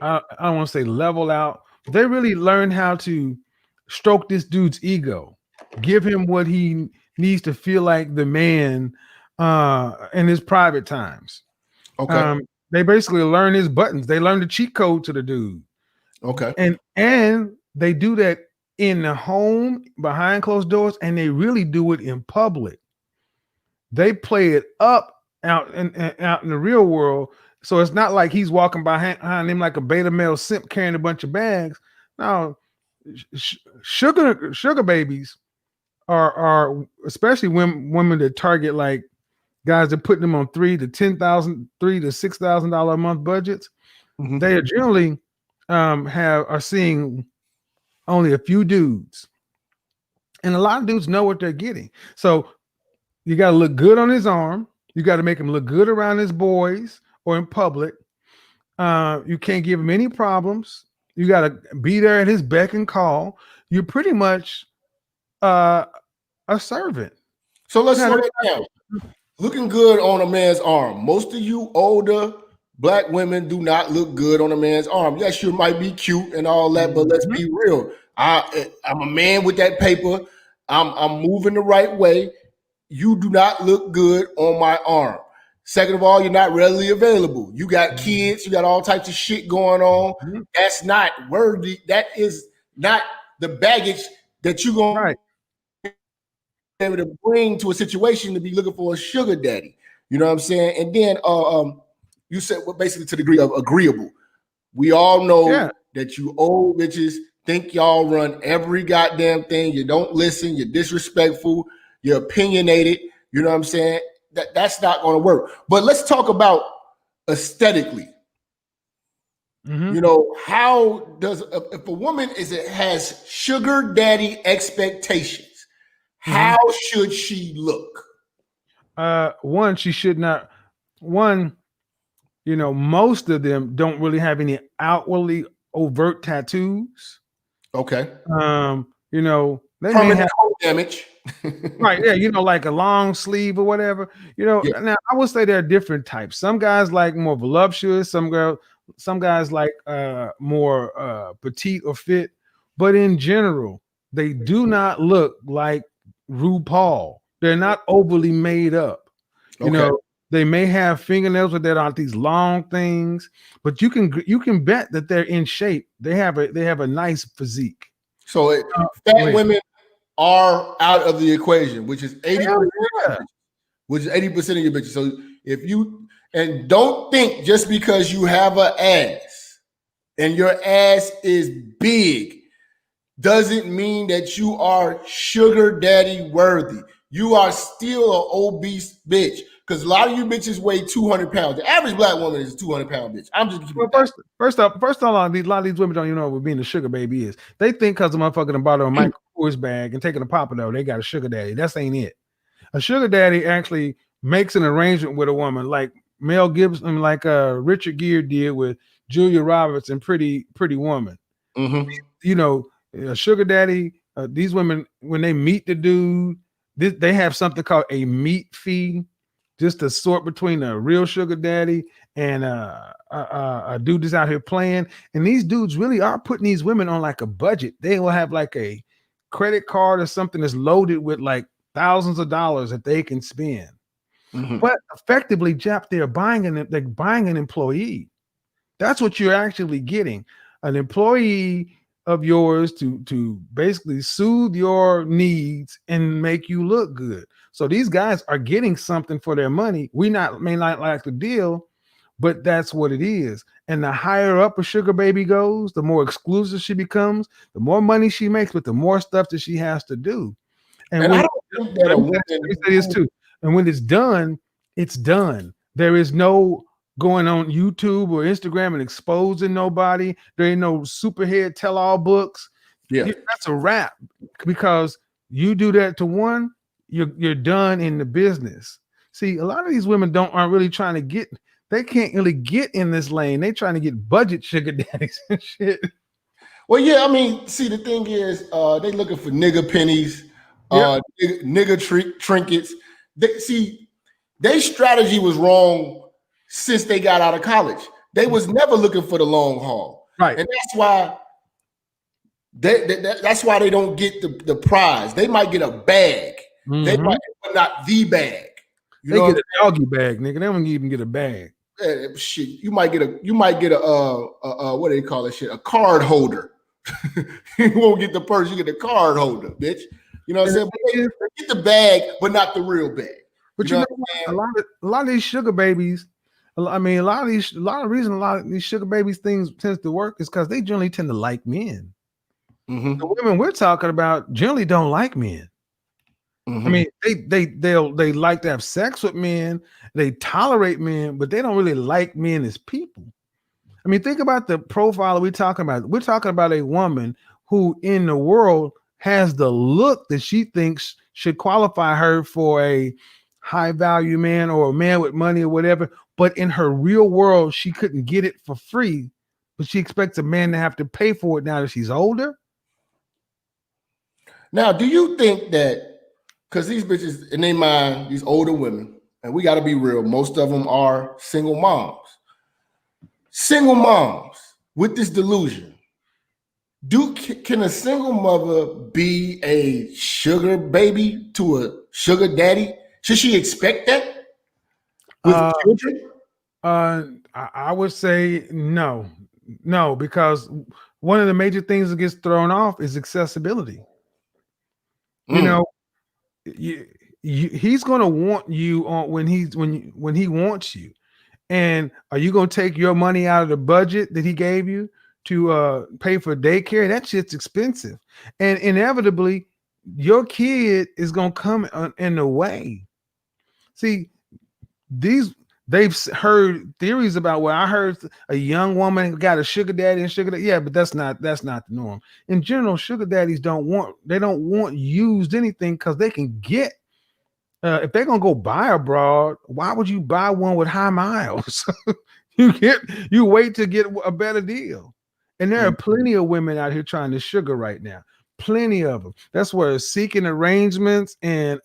I don't want to say level out. They really learn how to stroke this dude's ego, give him what he needs to feel like the man in his private times. Okay. They basically learn his buttons. They learn the cheat code to the dude. Okay. And they do that in the home behind closed doors, and they really do it in public. They play it up out in the real world. So it's not like he's walking behind him like a beta male simp carrying a bunch of bags. No, sugar babies are especially women that target like guys that putting them on $3,000 to $6,000 a month budgets. Mhm. They are generally are seeing only a few dudes, and a lot of dudes know what they're getting. So you got to look good on his arm. You got to make him look good around his boys or in public. You can't give him any problems. You got to be there at his beck and call. You're pretty much a servant. So let's slow it down. Looking good on a man's arm. Most of you older Black women do not look good on a man's arm. Yes, you might be cute and all that, but let's be real. I'm a man with that paper. I'm moving the right way. You do not look good on my arm. Second of all, you're not readily available. You got kids, you got all types of shit going on. That's not worthy. That is not the baggage that you're going to be able to bring to a situation to be looking for a sugar daddy. You know what I'm saying? And then you said basically to the degree of agreeable. We all know that you old bitches think y'all run every goddamn thing. You don't listen. You're disrespectful. You're opinionated. You know what I'm saying? That's not going to work. But let's talk about aesthetically. You know, how does if a woman has sugar daddy expectations, how should she look? One, she should not. One, you know, most of them don't really have any outwardly overt tattoos. Okay. You know, they may have damage. Right, yeah, you know, like a long sleeve or whatever. You know, now I would say there are different types. Some guys like more voluptuous, some guys like more petite or fit, but in general, they do not look like RuPaul. They're not overly made up. You know, they may have fingernails that aren't these long things, but you can bet that they're in shape. They have a nice physique. So fat women are out of the equation, which is 80%, which is 80% of your bitches. So if you and don't think just because you have an ass and your ass is big doesn't mean that you are sugar daddy worthy. You are still an obese bitch. Because a lot of you bitches weigh 200 pounds. The average Black woman is a 200-pound bitch. I'm just first of all, a lot of these women don't even know what being a sugar baby is. They think because the motherfucker done bought a Michael Kors bag and taking a Papado, they got a sugar daddy. That's ain't it. A sugar daddy actually makes an arrangement with a woman, like Mel Gibson, like Richard Gere did with Julia Roberts and Pretty Woman. You know, a sugar daddy. These women, when they meet the dude, they have something called a meat fee. Just to sort between a real sugar daddy and a dude that's out here playing. And these dudes really are putting these women on like a budget. They will have like a credit card or something that's loaded with like thousands of dollars that they can spend. But effectively, Jap, they're buying an employee. That's what you're actually getting. An employee of yours to basically soothe your needs and make you look good. So these guys are getting something for their money. We may not like the deal, but that's what it is. And the higher up a sugar baby goes, the more exclusive she becomes, the more money she makes, but the more stuff that she has to do. And when, let me say this too. And when it's done, it's done. There is no going on YouTube or Instagram and exposing nobody. There ain't no superhead tell-all books. That's a wrap, because you do that to one, you're done in the business. See, a lot of these women aren't really trying to get. They can't really get in this lane. They trying to get budget sugar daddies and shit. Well, yeah, I mean, see, the thing is, they looking for nigga pennies, nigga trinkets. Their strategy was wrong since they got out of college. They was never looking for the long haul. Right. And that's why that's why they don't get the prize. They might get a bag. They might, but not the bag. They get a doggy bag, nigga. They don't even get a bag. Shit, you might get a what do they call that shit? A card holder. You won't get the purse, you get the card holder, bitch. You know what I'm saying? But they get the bag, but not the real bag. But you know a lot of these sugar babies, I mean, a lot of these sugar babies things tends to work is because they generally tend to like men. The women we're talking about generally don't like men. I mean, they like to have sex with men, they tolerate men, but they don't really like men as people. I mean, think about the profile we're talking about. We're talking about a woman who in the world has the look that she thinks should qualify her for a high value man or a man with money or whatever. But in her real world, she couldn't get it for free, but she expects a man to have to pay for it now that she's older. Now, do you think that because these bitches in their mind, these older women, and we got to be real, most of them are single moms. Single moms with this delusion. Can a single mother be a sugar baby to a sugar daddy? Should she expect that with children? I would say no, because one of the major things that gets thrown off is accessibility. You know, he's going to want you on when he wants you. And are you going to take your money out of the budget that he gave you to pay for daycare? That shit's expensive. And inevitably, your kid is going to come in the way. See, they've heard theories about where I heard a young woman got a sugar daddy and sugar daddy. Yeah, but that's not the norm. In general, sugar daddies don't want used anything because they can get if they're gonna go buy a broad, why would you buy one with high miles? you wait to get a better deal. And there are plenty of women out here trying to sugar right now. Plenty of them. That's where seeking arrangements and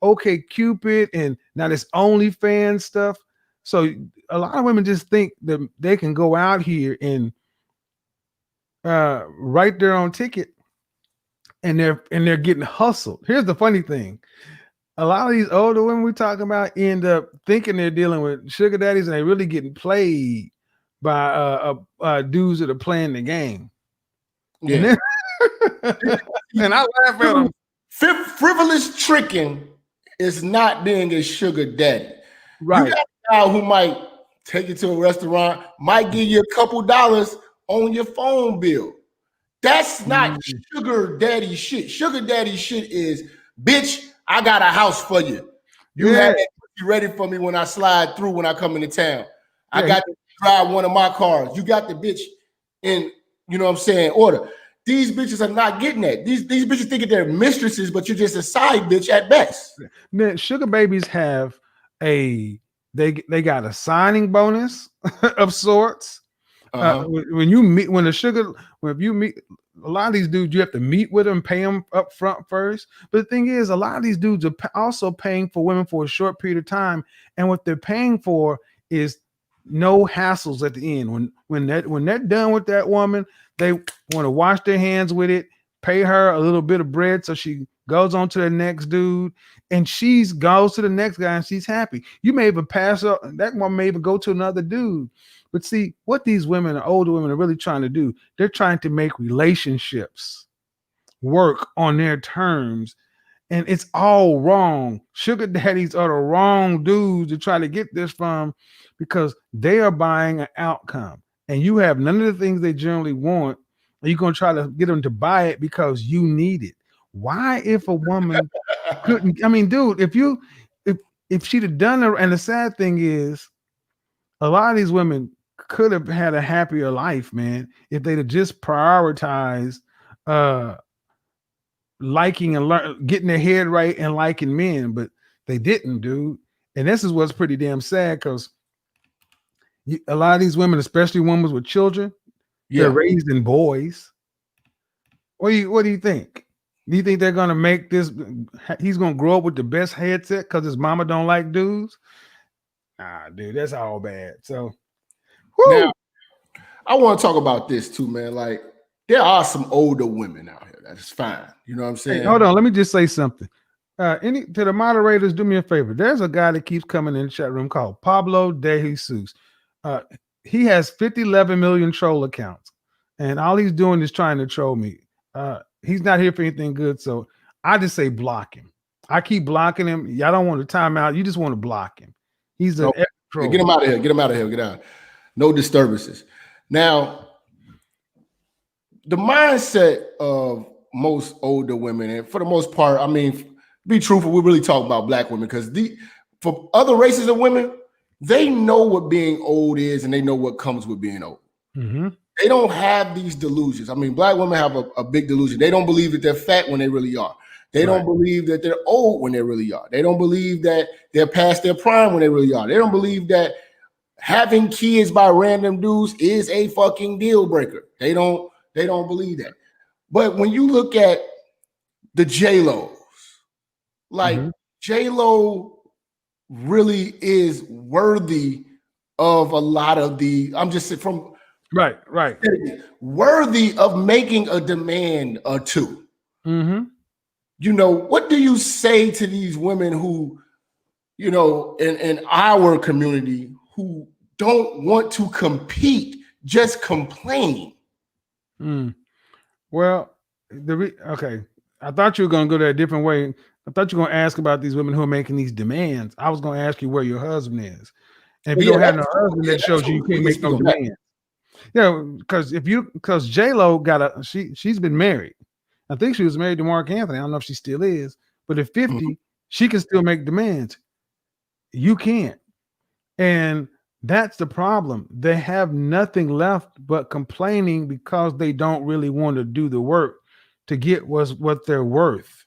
OK Cupid and now this OnlyFans stuff. So a lot of women just think that they can go out here and write their own ticket and they're getting hustled. Here's the funny thing. A lot of these older women we're talking about end up thinking they're dealing with sugar daddies and they're really getting played by dudes that are playing the game. Yeah. And I laugh at them. Frivolous tricking is not being a sugar daddy. Right. You got a guy who might take you to a restaurant, might give you a couple dollars on your phone bill. That's not sugar daddy shit. Sugar daddy shit is, bitch, I got a house for you. You have it ready for me when I slide through when I come into town. I got to drive one of my cars. You got the bitch in, you know what I'm saying, order. These bitches are not getting that. These bitches think they're mistresses, but you're just a side bitch at best. Man, sugar babies have they got a signing bonus of sorts. When you meet a lot of these dudes, you have to meet with them, pay them up front first. But the thing is, a lot of these dudes are also paying for women for a short period of time. And what they're paying for is no hassles at the end. When they're done with that woman, they want to wash their hands with it, pay her a little bit of bread so she goes on to the next dude, and she goes to the next guy and she's happy. You may even pass up, that one may even go to another dude. But see, what these women, older women, are really trying to do, they're trying to make relationships work on their terms. And it's all wrong. Sugar daddies are the wrong dudes to try to get this from because they are buying an outcome. And you have none of the things they generally want. And you're going to try to get them to buy it because you need it. Why, if a woman couldn't, I mean, dude, if she'd have done it, and the sad thing is, a lot of these women could have had a happier life, man, if they'd have just prioritized liking and getting their head right and liking men, but they didn't, dude. And this is what's pretty damn sad because a lot of these women, especially women with children, they're raised in boys. What do you think? Do you think they're gonna make this? He's gonna grow up with the best headset because his mama don't like dudes? Nah, dude, that's all bad. So Now, I want to talk about this too, man. Like, there are some older women out here. That's fine. You know what I'm saying? Hey, hold on. Let me just say something. To the moderators, do me a favor. There's a guy that keeps coming in the chat room called Pablo De Jesus. He has 11 million troll accounts, and all he's doing is trying to troll me. He's not here for anything good, so I just say block him. I keep blocking him. Y'all don't want to time out. You just want to block him. He's a troll. Get him out of here. Get him out of here. Get out. No disturbances. Now, the mindset of most older women, and for the most part, I mean, be truthful, we really talk about black women because for other races of women, they know what being old is and they know what comes with being old. Mm-hmm. They don't have these delusions. I mean, black women have a big delusion. They don't believe that they're fat when they really are. They don't believe that they're old when they really are. They don't believe that they're past their prime when they really are. They don't believe that having kids by random dudes is a fucking deal breaker. They don't believe that. But when you look at the J-Los, like J-Lo really is worthy of a lot of I'm just from right, worthy of making a demand or two. Mm-hmm. You know, what do you say to these women who, you know, in our community who don't want to compete, just complain? Well, okay. I thought you were going to go there a different way. I thought you were going to ask about these women who are making these demands. I was going to ask you where your husband is. And if you don't have no husband, that shows you can't make no demands. Yeah, because J-Lo she's been married. I think she was married to Mark Anthony. I don't know if she still is, but at 50, she can still make demands. You can't. And that's the problem. They have nothing left but complaining because they don't really want to do the work to get what they're worth.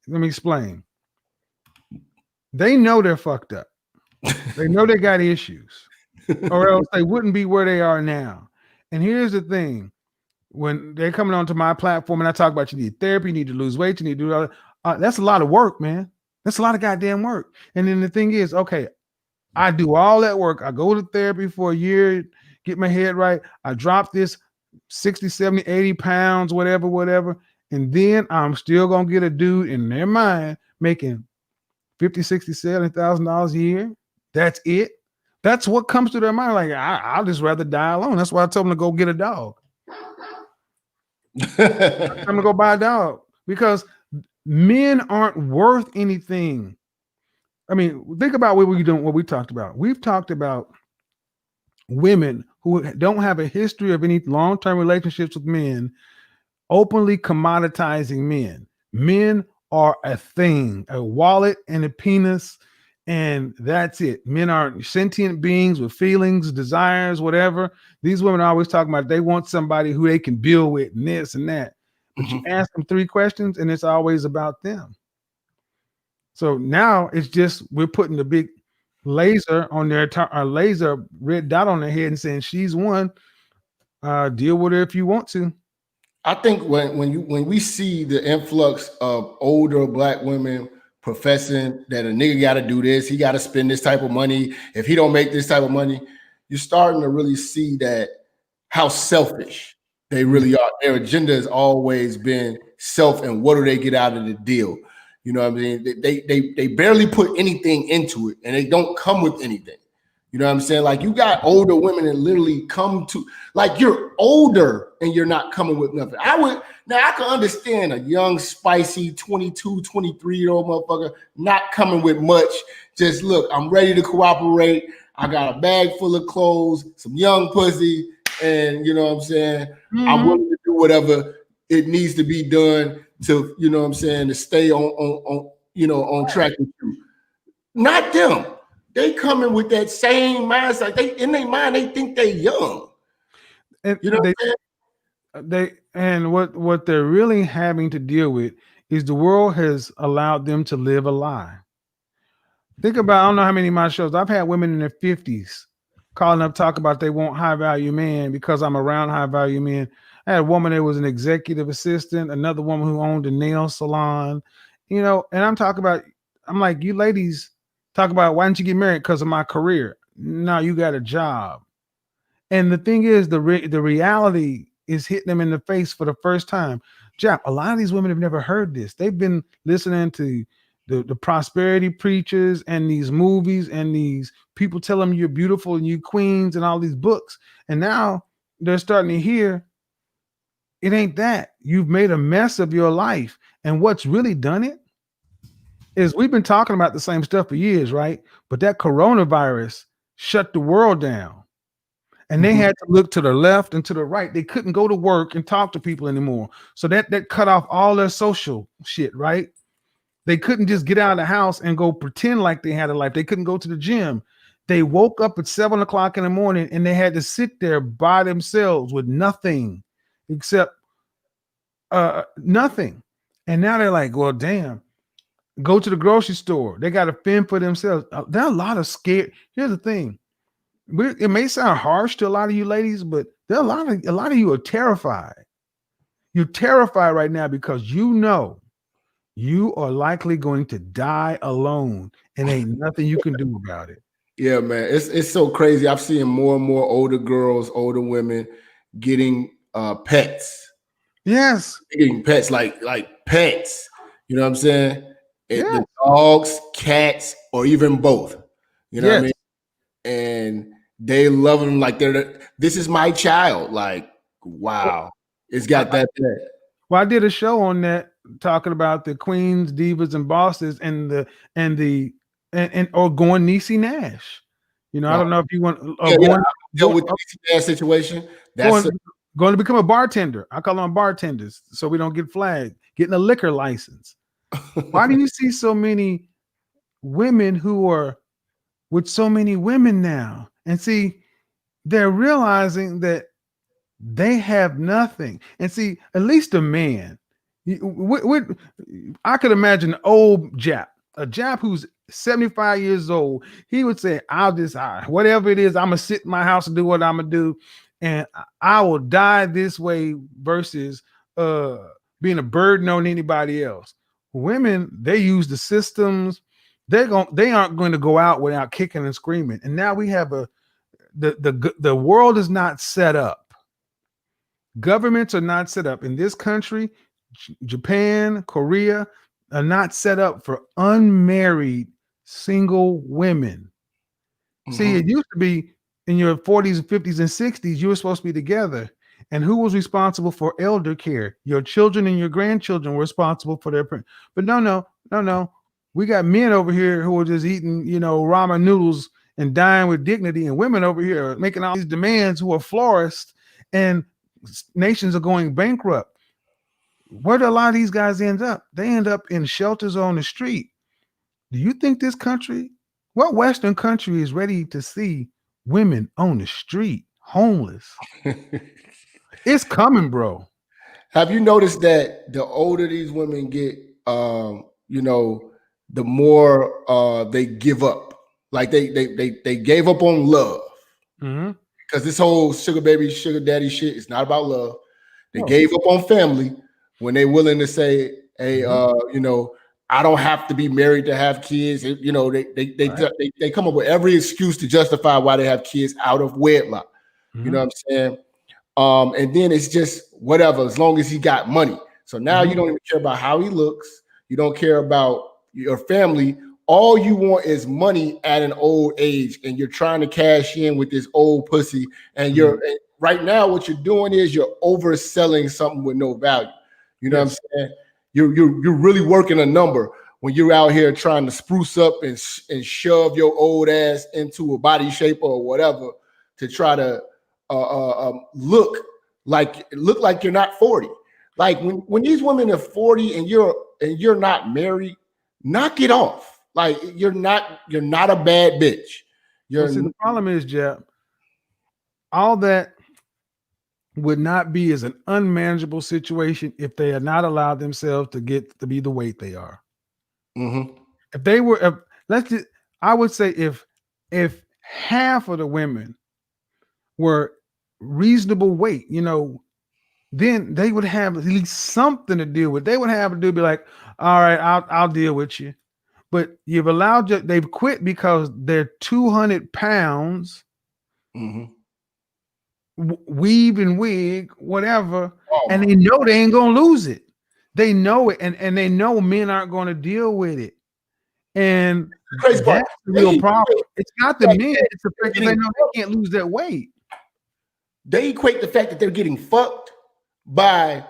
Let me explain. They know they're fucked up. They know they got issues, or else they wouldn't be where they are now. And here's the thing. When they're coming onto my platform and I talk about you need therapy, you need to lose weight, you need to do all that, that's a lot of work, man. That's a lot of goddamn work. And then the thing is, okay, I do all that work. I go to therapy for a year, get my head right. I drop this 60, 70, 80 pounds, whatever. And then I'm still going to get a dude in their mind making $50, $60, $70,000 a year. That's it. That's what comes to their mind. Like, I'll just rather die alone. That's why I told them to go get a dog. I'm gonna go buy a dog because men aren't worth anything. I mean, think about what we talked about. We've talked about women who don't have a history of any long-term relationships with men openly commoditizing men. Men are a thing, a wallet and a penis, and that's it. Men are sentient beings with feelings, desires, whatever. These women are always talking about they want somebody who they can build with and this and that. But you ask them 3 questions and it's always about them. So now it's just we're putting the big laser on their laser red dot on their head and saying she's one. Deal with her if you want to. I think when we see the influx of older black women professing that a nigga got to do this, he got to spend this type of money. If he don't make this type of money, you're starting to really see that how selfish they really are. Their agenda has always been self and what do they get out of the deal? You know what I mean? They barely put anything into it and they don't come with anything. You know what I'm saying? Like you got older women that literally come to, like you're older and you're not coming with nothing. I can understand a young, spicy 22, 23-year-old motherfucker not coming with much. Just look, I'm ready to cooperate. I got a bag full of clothes, some young pussy, and you know what I'm saying? I'm willing to do whatever it needs to be done to, you know what I'm saying, to stay on track with you. Not them. They coming with that same mindset. They in their mind, they think they young. And you know what they're really having to deal with is the world has allowed them to live a lie. Think about, I don't know how many of my shows, I've had women in their 50s calling up, talk about they want high value men because I'm around high value men. I had a woman that was an executive assistant, another woman who owned a nail salon, you know, and I'm like, you ladies talk about why didn't you get married? Because of my career. No, you got a job. And the thing is, the reality is hitting them in the face for the first time. Jap, a lot of these women have never heard this. They've been listening to the prosperity preachers and these movies and these people tell them you're beautiful and you queens and all these books. And now they're starting to hear it ain't that. You've made a mess of your life. And what's really done it is we've been talking about the same stuff for years, right? But that coronavirus shut the world down. And they had to look to the left and to the right. They couldn't go to work and talk to people anymore. So that cut off all their social shit, right? They couldn't just get out of the house and go pretend like they had a life. They couldn't go to the gym. They woke up at 7 o'clock in the morning and they had to sit there by themselves with nothing except nothing. And now they're like, well, damn, go to the grocery store. They got to fend for themselves. There are a lot of scared. Here's the thing. It may sound harsh to a lot of you ladies, but there are a lot of you are terrified. You're terrified right now because you know you are likely going to die alone and ain't nothing you can do about it. Yeah, man. It's so crazy. I'm seeing more and more older girls, older women getting pets. Yes. Getting pets like pets. You know what I'm saying? Yes. The dogs, cats, or even both. You know what I mean? And they love them like this is my child. Like, wow. It's got that. Well, I did a show on that talking about the queens, divas, and bosses and or going Niecy Nash. You know, I don't know if you want with the Niecy Nash situation. That's going to become a bartender. I call them bartenders so we don't get flagged. Getting a liquor license. Why do you see so many women who are with so many women now? And see, they're realizing that they have nothing. And see, at least a man, I could imagine an old Jap, a Jap who's 75 years old. He would say, whatever it is, I'm going to sit in my house and do what I'm going to do. And I will die this way versus being a burden on anybody else. Women, they use the systems. They aren't going to go out without kicking and screaming. And now we have the world is not set up. Governments are not set up in this country. Japan, Korea are not set up for unmarried single women. See, it used to be in your 40s and 50s and 60s, you were supposed to be together. And who was responsible for elder care? Your children and your grandchildren were responsible for their parents. But no. We got men over here who are just eating, ramen noodles and dying with dignity, and women over here are making all these demands who are florists, and nations are going bankrupt. Where do a lot of these guys end up? They end up in shelters on the street. Do you think this country, what Western country is ready to see women on the street, homeless? It's coming, bro. Have you noticed that the older these women get, the more they give up? Like they gave up on love. Because this whole sugar baby, sugar daddy shit is not about love. They gave up on family when they're willing to say, hey, I don't have to be married to have kids. They come up with every excuse to justify why they have kids out of wedlock. You know what I'm saying? And then it's just whatever, as long as he got money. So now you don't even care about how he looks. You don't care about your family. All you want is money at an old age, and you're trying to cash in with this old pussy. And right now, what you're doing is you're overselling something with no value. You know what I'm saying? You're really working a number when you're out here trying to spruce up and shove your old ass into a body shape or whatever to try to look like you're not 40. Like when these women are 40 and you're not married, knock it off. Like you're not a bad bitch. The problem is, Jap, all that would not be as an unmanageable situation if they had not allowed themselves to get to be the weight they are. If they were, I would say if half of the women were reasonable weight, then they would have at least something to deal with. They would have to be like, all right, I'll deal with you. But they've quit because they're 200 pounds weave and wig, whatever, Oh, and they know they ain't gonna lose it. They know it, and they know men aren't going to deal with it. And crazy part. that's the real problem. It's not the men, it's the fact that they know they can't lose that weight. They equate the fact that they're getting fucked by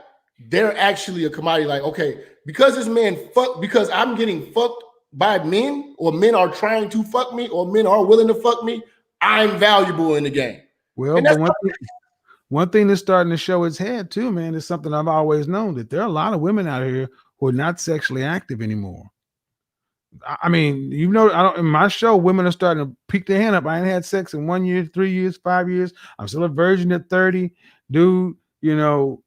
they're actually a commodity. Like, okay, because this man fucked, because I'm getting fucked by men, or men are trying to fuck me, or men are willing to fuck me, I'm valuable in the game. Well, but one thing that's starting to show its head too, man, is something I've always known, that there are a lot of women out here who are not sexually active anymore. I mean, you know, in my show, women are starting to peek their hand up. I ain't had sex in 1 year, 3 years, 5 years. I'm still a virgin at 30. Dude, you know,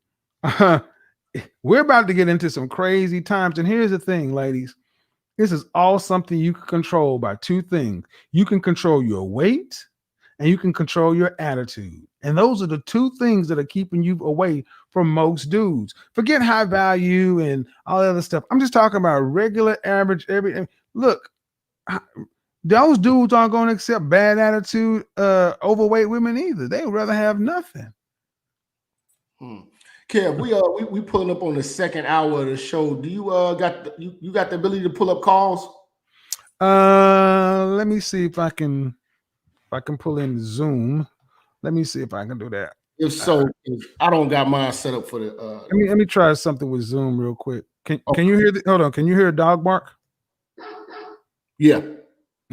we're about to get into some crazy times. And here's the thing, ladies. This is all something you can control by two things. You can control your weight and you can control your attitude. And those are the two things that are keeping you away from most dudes. Forget high value and all the other stuff. I'm just talking about regular, average, everything. Look, those dudes aren't going to accept bad attitude, overweight women either. They would rather have nothing. Kev, we pulling up on the second hour of the show. Do you got you got the ability to pull up calls? Let me see if I can pull in Zoom. Let me see if I can do that. If so, I don't got mine set up for the. Let me try something with Zoom real quick. Can you hear? Hold on. Can you hear a dog bark? Yeah.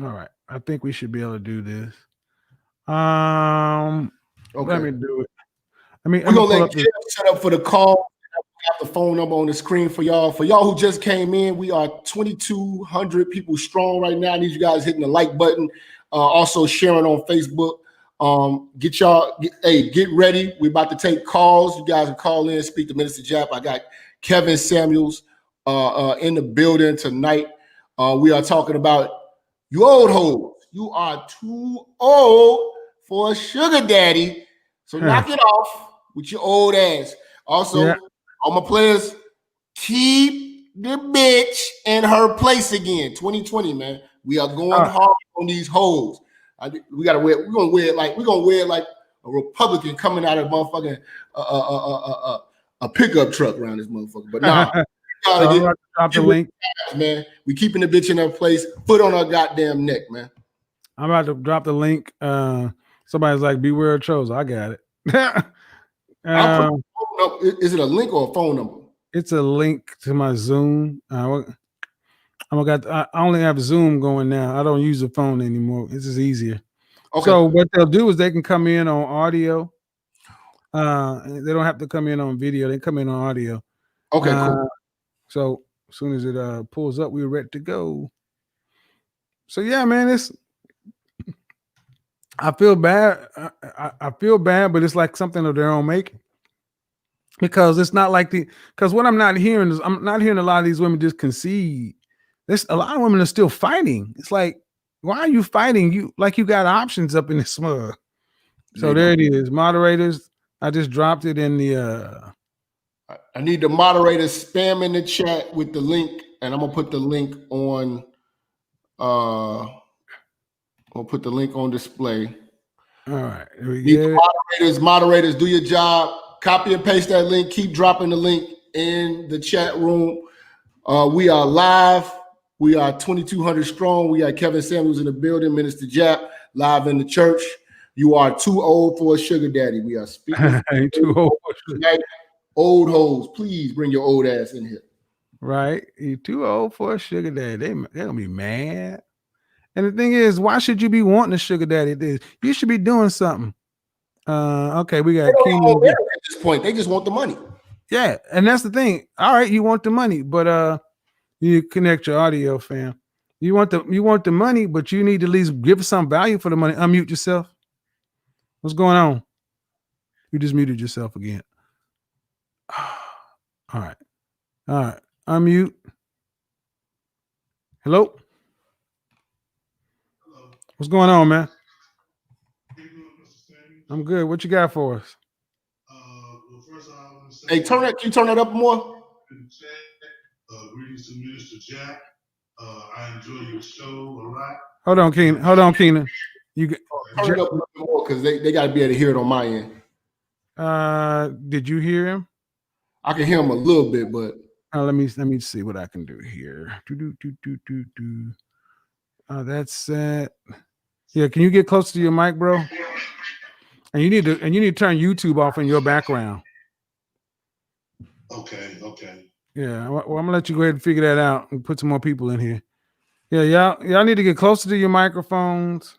All right. I think we should be able to do this. Okay. Let me do it. We're gonna let Kev set up for the call. I got the phone number on the screen for y'all. For y'all who just came in, we are 2,200 people strong right now. I need you guys hitting the like button. Also sharing on Facebook. Get ready. We're about to take calls. You guys can call in, speak to Minister Jap. I got Kevin Samuels in the building tonight. We are talking about you old hoes. You are too old for a sugar daddy. So knock it off with your old ass. Also, all my players, keep the bitch in her place again. 2020, man. We are going hard on these hoes. We're gonna wear it like a Republican coming out of motherfucking a pickup truck around this motherfucker. But nah, drop the link, man. We keeping the bitch in her place, foot on her goddamn neck, man. I'm about to drop the link. Somebody's like, "Beware of trolls." I got it. Is it a link or a phone number? It's a link to my Zoom. I only have Zoom going now. I don't use the phone anymore. This is easier. Okay. So what they'll do is they can come in on audio. They don't have to come in on video. They come in on audio. Okay, cool. So as soon as it pulls up, we're ready to go. So yeah, man, I feel bad. I feel bad, but it's like something of their own making. Because it's not like because what I'm not hearing is I'm not hearing a lot of these women just concede. There's a lot of women are still fighting. It's like, why are you fighting? You got options up in the smug. So there it is. Moderators, I just dropped it in the I need the moderators spam in the chat with the link, and I'm gonna put the link on I'll put the link on display. All right. Here we go. Moderators, do your job. Copy and paste that link. Keep dropping the link in the chat room. We are live. We are 2,200 strong. We got Kevin Samuels in the building, Minister Jap, live in the church. You are too old for a sugar daddy. We are speaking. Too old. Old hoes, please bring your old ass in here. Right. You're too old for a sugar daddy. They're going to be mad. And the thing is, why should you be wanting a sugar daddy? You should be doing something. Okay, we got at this point. They just want the money. Yeah, and that's the thing. All right, you want the money, but you connect your audio, fam. You want the money, but you need to at least give some value for the money. Unmute yourself. What's going on? You just muted yourself again. All right. Unmute. Hello. What's going on, man? I'm good. What you got for us? Well, first I want to say, hey, can you turn that up more? Greetings to Minister Jap. I enjoy your show a lot. Hold on, Keenan. You get turn it up a little bit more because they got to be able to hear it on my end. Did you hear him? I can hear him a little bit, but Let me see what I can do here. That's it. Yeah, can you get closer to your mic, bro? And you need to turn YouTube off in your background. Okay. Yeah, well, I'm gonna let you go ahead and figure that out and put some more people in here. Yeah, y'all need to get closer to your microphones.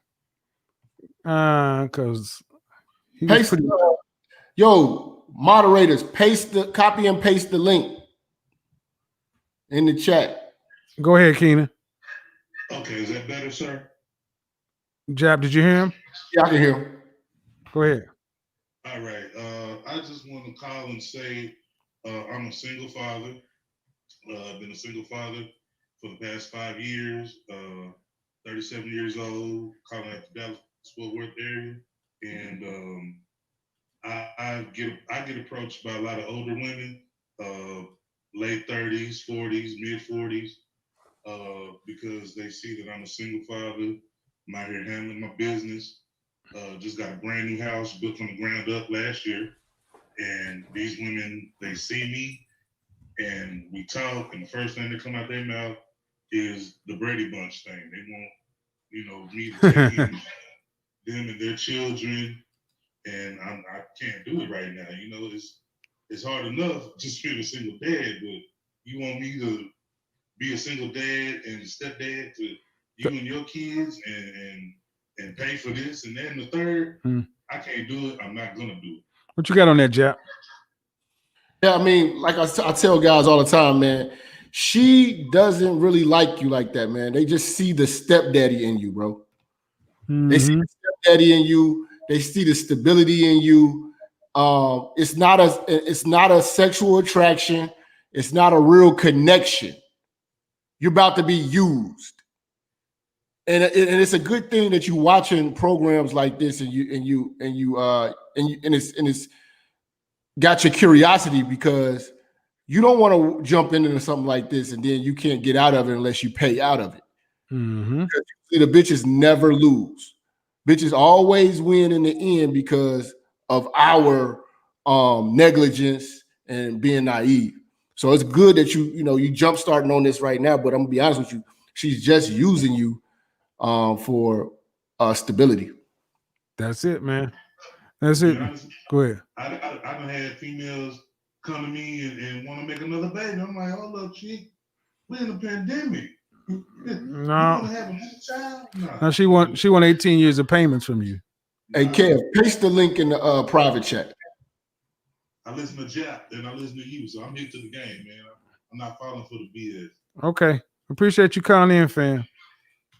Because he was pretty. Yo, moderators, copy and paste the link in the chat. Go ahead, Keenan. Okay, is that better, sir? Jap, did you hear him? Yeah, I can hear him. Go ahead. All right. I just want to call and say I'm a single father. I've been a single father for the past 5 years. 37 years old, calling at the Dallas-Fort Worth area, and I get approached by a lot of older women, late 30s, 40s, mid 40s, because they see that I'm a single father. I'm out here handling my business. Just got a brand new house built from the ground up last year. And these women, they see me and we talk, and the first thing that come out their mouth is the Brady Bunch thing. They want, me to take in them and their children, and I can't do it right now. It's hard enough just being a single dad, but you want me to be a single dad and stepdad to you and your kids and pay for this and that and the third. I can't do it. I'm not gonna do it. What you got on that, Jap? Yeah, I mean, like I tell guys all the time, man, she doesn't really like you like that, man. They just see the stepdaddy in you, bro. They see the stepdaddy in you. They see the stability in you. It's not a sexual attraction. It's not a real connection. You're about to be used. And it's a good thing that you watching programs like this and it's got your curiosity, because you don't want to jump into something like this and then you can't get out of it unless you pay out of it. Because the bitches never lose. Bitches always win in the end because of our negligence and being naive. So it's good that you jump starting on this right now, but I'm gonna be honest with you, she's just using you for stability. That's it, man. That's it. Go ahead. I done had females come to me and want to make another baby. I'm like, hold up, chick. We're in a pandemic. No. You want to have another child? No, she want 18 years of payments from you. Hey, Kev, paste the link in the private chat. I listen to Jap and I listen to you, so I'm here to the game, man. I'm not falling for the BS. Okay. Appreciate you calling in, fam.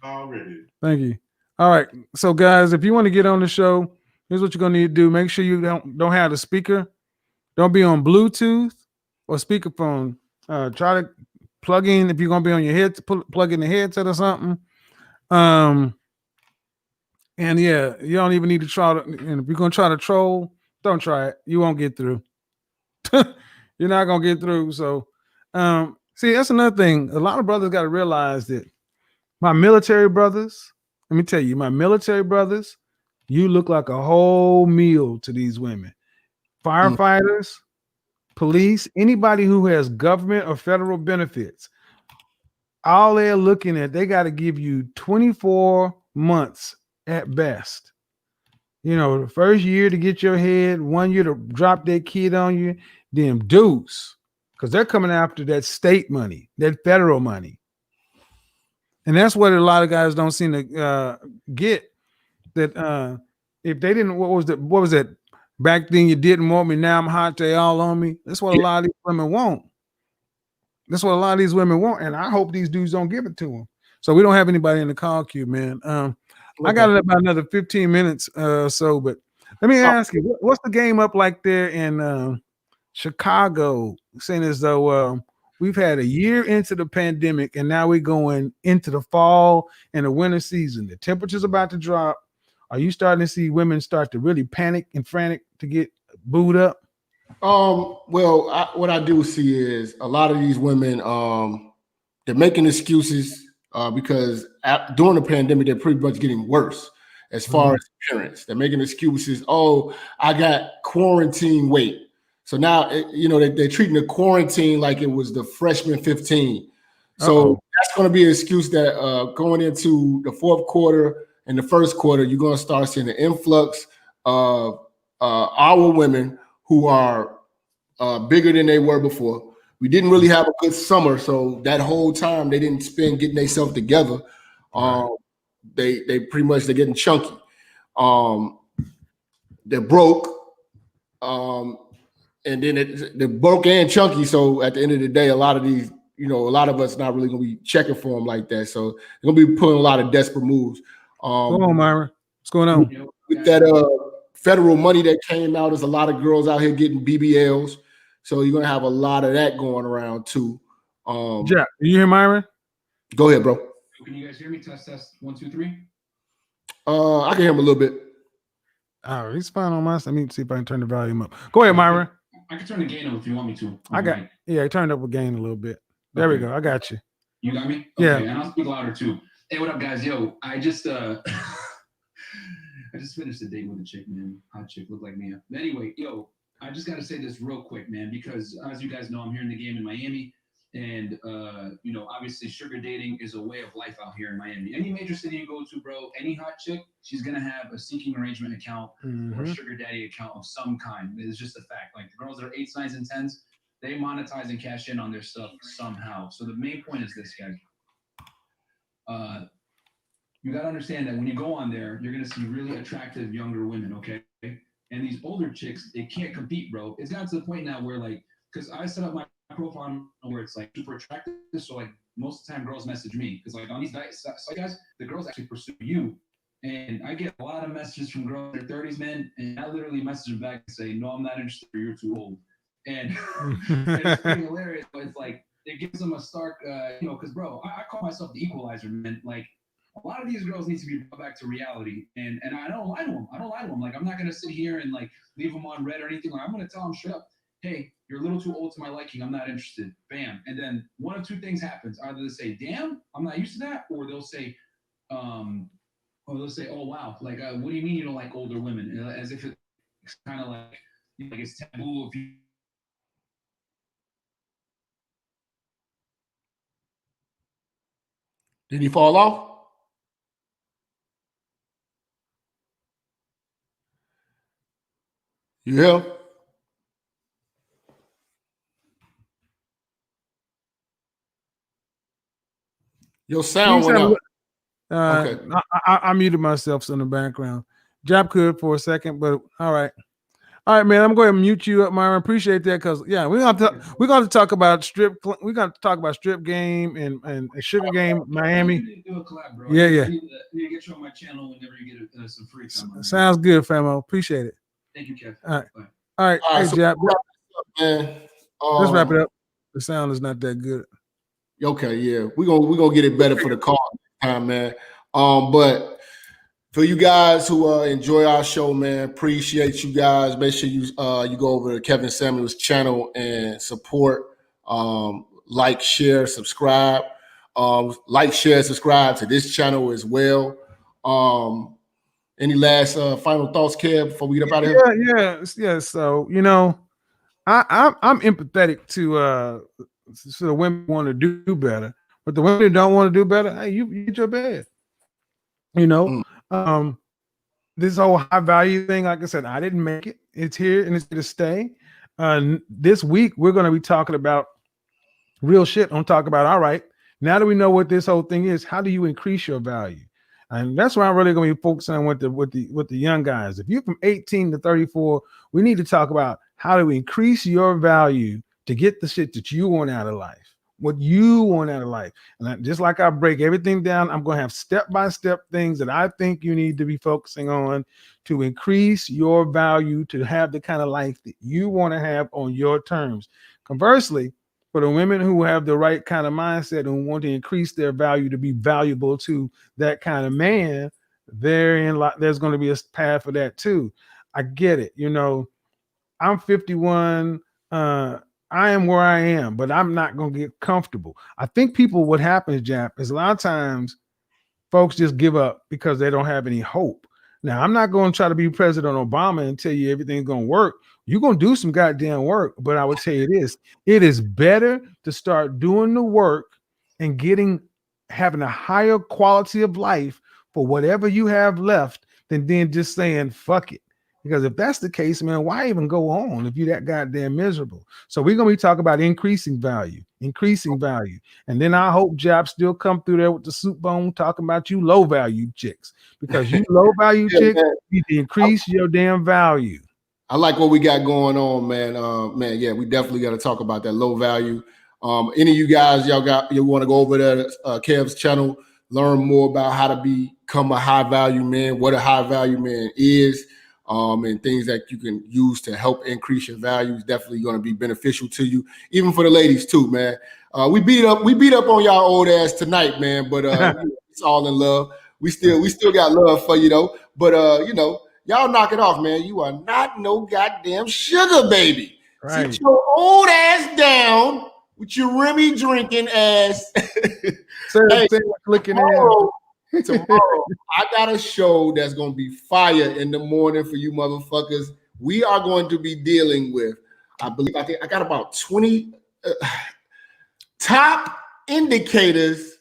Already. Thank you. All right. So, guys, if you want to get on the show, here's what you're gonna need to do. Make sure you don't have the speaker. Don't be on Bluetooth or speakerphone. Try to plug in if you're gonna be on your head. Plug in the headset or something. And yeah, you don't even need to try to. And if you're gonna try to troll, don't try it. You won't get through. You're not gonna get through. So, see, that's another thing. A lot of brothers got to realize that my military brothers. Let me tell you, my military brothers. You look like a whole meal to these women. Firefighters, police, anybody who has government or federal benefits, all they're looking at, they got to give you 24 months at best. The first year to get your head, 1 year to drop that kid on you, then deuce, because they're coming after that state money, that federal money. And that's what a lot of guys don't seem to get. That if they didn't, what was that? Back then you didn't want me, now I'm hot, they all on me. That's what a lot of these women want. That's what a lot of these women want, and I hope these dudes don't give it to them. So we don't have anybody in the call queue, man. I got about another 15 minutes or so, but let me ask you, what's the game up like there in Chicago? Saying as though we've had a year into the pandemic, and now we're going into the fall and the winter season. The temperature's about to drop. Are you starting to see women start to really panic and frantic to get booed up? Well, what I do see is a lot of these women, they're making excuses because during the pandemic, they're pretty much getting worse. as far as appearance. They're making excuses. Oh, I got quarantine weight. So now, they're treating the quarantine like it was the freshman 15. So that's going to be an excuse that going into the fourth quarter and the first quarter, you're going to start seeing an influx of our women who are bigger than they were before. We didn't really have a good summer, so that whole time they didn't spend getting themselves together. They pretty much they're getting chunky. They're broke, and then they're broke and chunky. So at the end of the day, a lot of these, a lot of us not really gonna be checking for them like that. So they're gonna be pulling a lot of desperate moves. Go on, Myra. What's going on? With that federal money that came out, there's a lot of girls out here getting BBLs. So you're gonna have a lot of that going around too. Jap, you hear Myra? Go ahead, bro. Can you guys hear me? Test 1 2 3. I can hear him a little bit. All right, he's fine on my side. Let me see if I can turn the volume up. Go ahead, Myra. I can turn the gain up if you want me to. I turned up a gain a little bit. There we go. I got you. You got me? Yeah. Okay, and I'll speak louder too. Hey, what up, guys? Yo, I just I just finished a date with a chick, man. Hot chick, looked like Mia. But anyway, yo, I just got to say this real quick, man, because as you guys know, I'm here in the game in Miami. And, obviously sugar dating is a way of life out here in Miami. Any major city you go to, bro, any hot chick, she's going to have a seeking arrangement account or a sugar daddy account of some kind. It's just a fact. Like the girls that are 8s, 9s, and 10s, they monetize and cash in on their stuff somehow. So the main point is this, guys. You got to understand that when you go on there, you're going to see really attractive younger women, okay? And these older chicks, they can't compete, bro. It's gotten to the point now where, like, because I set up my profile where it's like super attractive, so like most of the time girls message me because like on these guys, the girls actually pursue you, and I get a lot of messages from girls in their 30s, man, and I literally message them back and say, no, I'm not interested, or you're too old, and it's pretty hilarious, but it's like it gives them a stark, because bro, I call myself the equalizer, man. Like a lot of these girls need to be brought back to reality, and I don't lie to them. Like I'm not gonna sit here and like leave them on red or anything. Like I'm gonna tell them straight up, hey, you're a little too old to my liking. I'm not interested. Bam. And then one of two things happens. Either they say, damn, I'm not used to that. Or they'll say, oh, wow. Like, what do you mean you don't like older women? As if it's kind of like it's taboo if you. Did he fall off? Yeah. Your sound went up. Okay. I muted myself in the background. Jap could for a second, but all right. All right, man. I'm going to mute you up, Myron. Appreciate that, because we're going to talk about strip. We're going to talk about strip game and sugar game, Miami. Do a collab, bro. Yeah. I need to get you on my channel whenever you get some free time. Sounds good, famo. Appreciate it. Thank you, Kev. All right. Hey, so Jap. Let's wrap it man. up. The sound is not that good. Okay, yeah, we're gonna get it better for the call time, man. But for you guys who enjoy our show, man, appreciate you guys. Make sure you go over to Kevin Samuel's channel and support. Like, share, subscribe. Like, share, subscribe to this channel as well. Any last final thoughts, Kev, before we get up out of here? Yeah. So I'm empathetic to the women want to do better, but the women who don't want to do better, hey, you get your bed. This whole high value thing, like I said, I didn't make it. It's here and it's here to stay. This week we're going to be talking about real shit. I'm talking about, all right, now that we know what this whole thing is, how do you increase your value? And that's why I'm really going to be focusing on with the young guys. If you're from 18 to 34, we need to talk about how do we increase your value to get the shit that you want out of life, what you want out of life. And just like I break everything down, I'm going to have step-by-step things that I think you need to be focusing on to increase your value, to have the kind of life that you want to have on your terms. Conversely, for the women who have the right kind of mindset and want to increase their value to be valuable to that kind of man, there's going to be a path for that too. I get it. I'm 51. I am where I am, but I'm not going to get comfortable. I think what happens, Jap, is a lot of times folks just give up because they don't have any hope. Now, I'm not going to try to be President Obama and tell you everything's going to work. You're going to do some goddamn work, but I would tell you this: it is better to start doing the work and having a higher quality of life for whatever you have left than then just saying fuck it. Because if that's the case, man, why even go on if you're that goddamn miserable? So we're gonna be talking about increasing value, and then I hope Jap still come through there with the soup bone talking about you low value chicks, because you low value chicks need to increase your damn value. I like what we got going on, man. Man, yeah, we definitely got to talk about that low value. Any of you guys, you want to go over there to Kev's channel, learn more about how to become a high value man, what a high value man is, and things that you can use to help increase your value is definitely going to be beneficial to you, even for the ladies too, man. We beat up on y'all old ass tonight, man, but it's all in love. We still got love for you though, but y'all knock it off, man. You are not no goddamn sugar baby. Right. Sit your old ass down with your Remy drinking ass. Hey, tomorrow, I got a show that's going to be fire in the morning for you motherfuckers. We are going to be dealing with, I got about 20 top indicators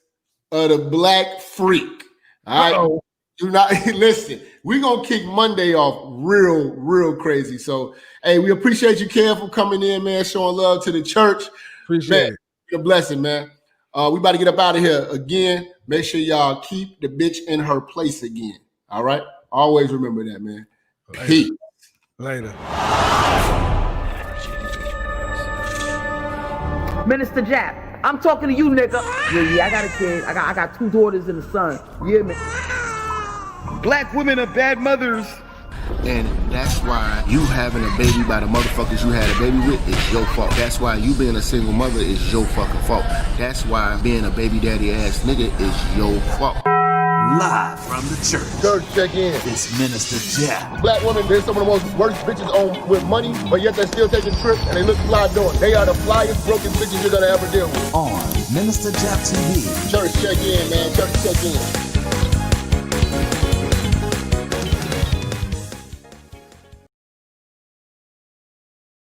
of the black freak. All right. Do not listen. We're gonna kick Monday off real crazy. So, hey, we appreciate you, Kev, for coming in, man, showing love to the church. Appreciate it. It's a blessing, man. We about to get up out of here again. Make sure y'all keep the bitch in her place again. All right. Always remember that, man. Peace. Later. Minister Jap, I'm talking to you, nigga. Yeah, I got a kid. I got 2 daughters and a son. Yeah, man. Black women are bad mothers. And that's why you having a baby by the motherfuckers you had a baby with is your fault. That's why you being a single mother is your fucking fault. That's why being a baby daddy ass nigga is your fault. Live from the church. Church check in. It's Minister Jap. Black women, they're some of the most worst bitches on with money, but yet they're still taking trips and they look fly doing. They are the flyest broken bitches you're gonna ever deal with. On Minister Jap TV. Church check in, man. Church check in.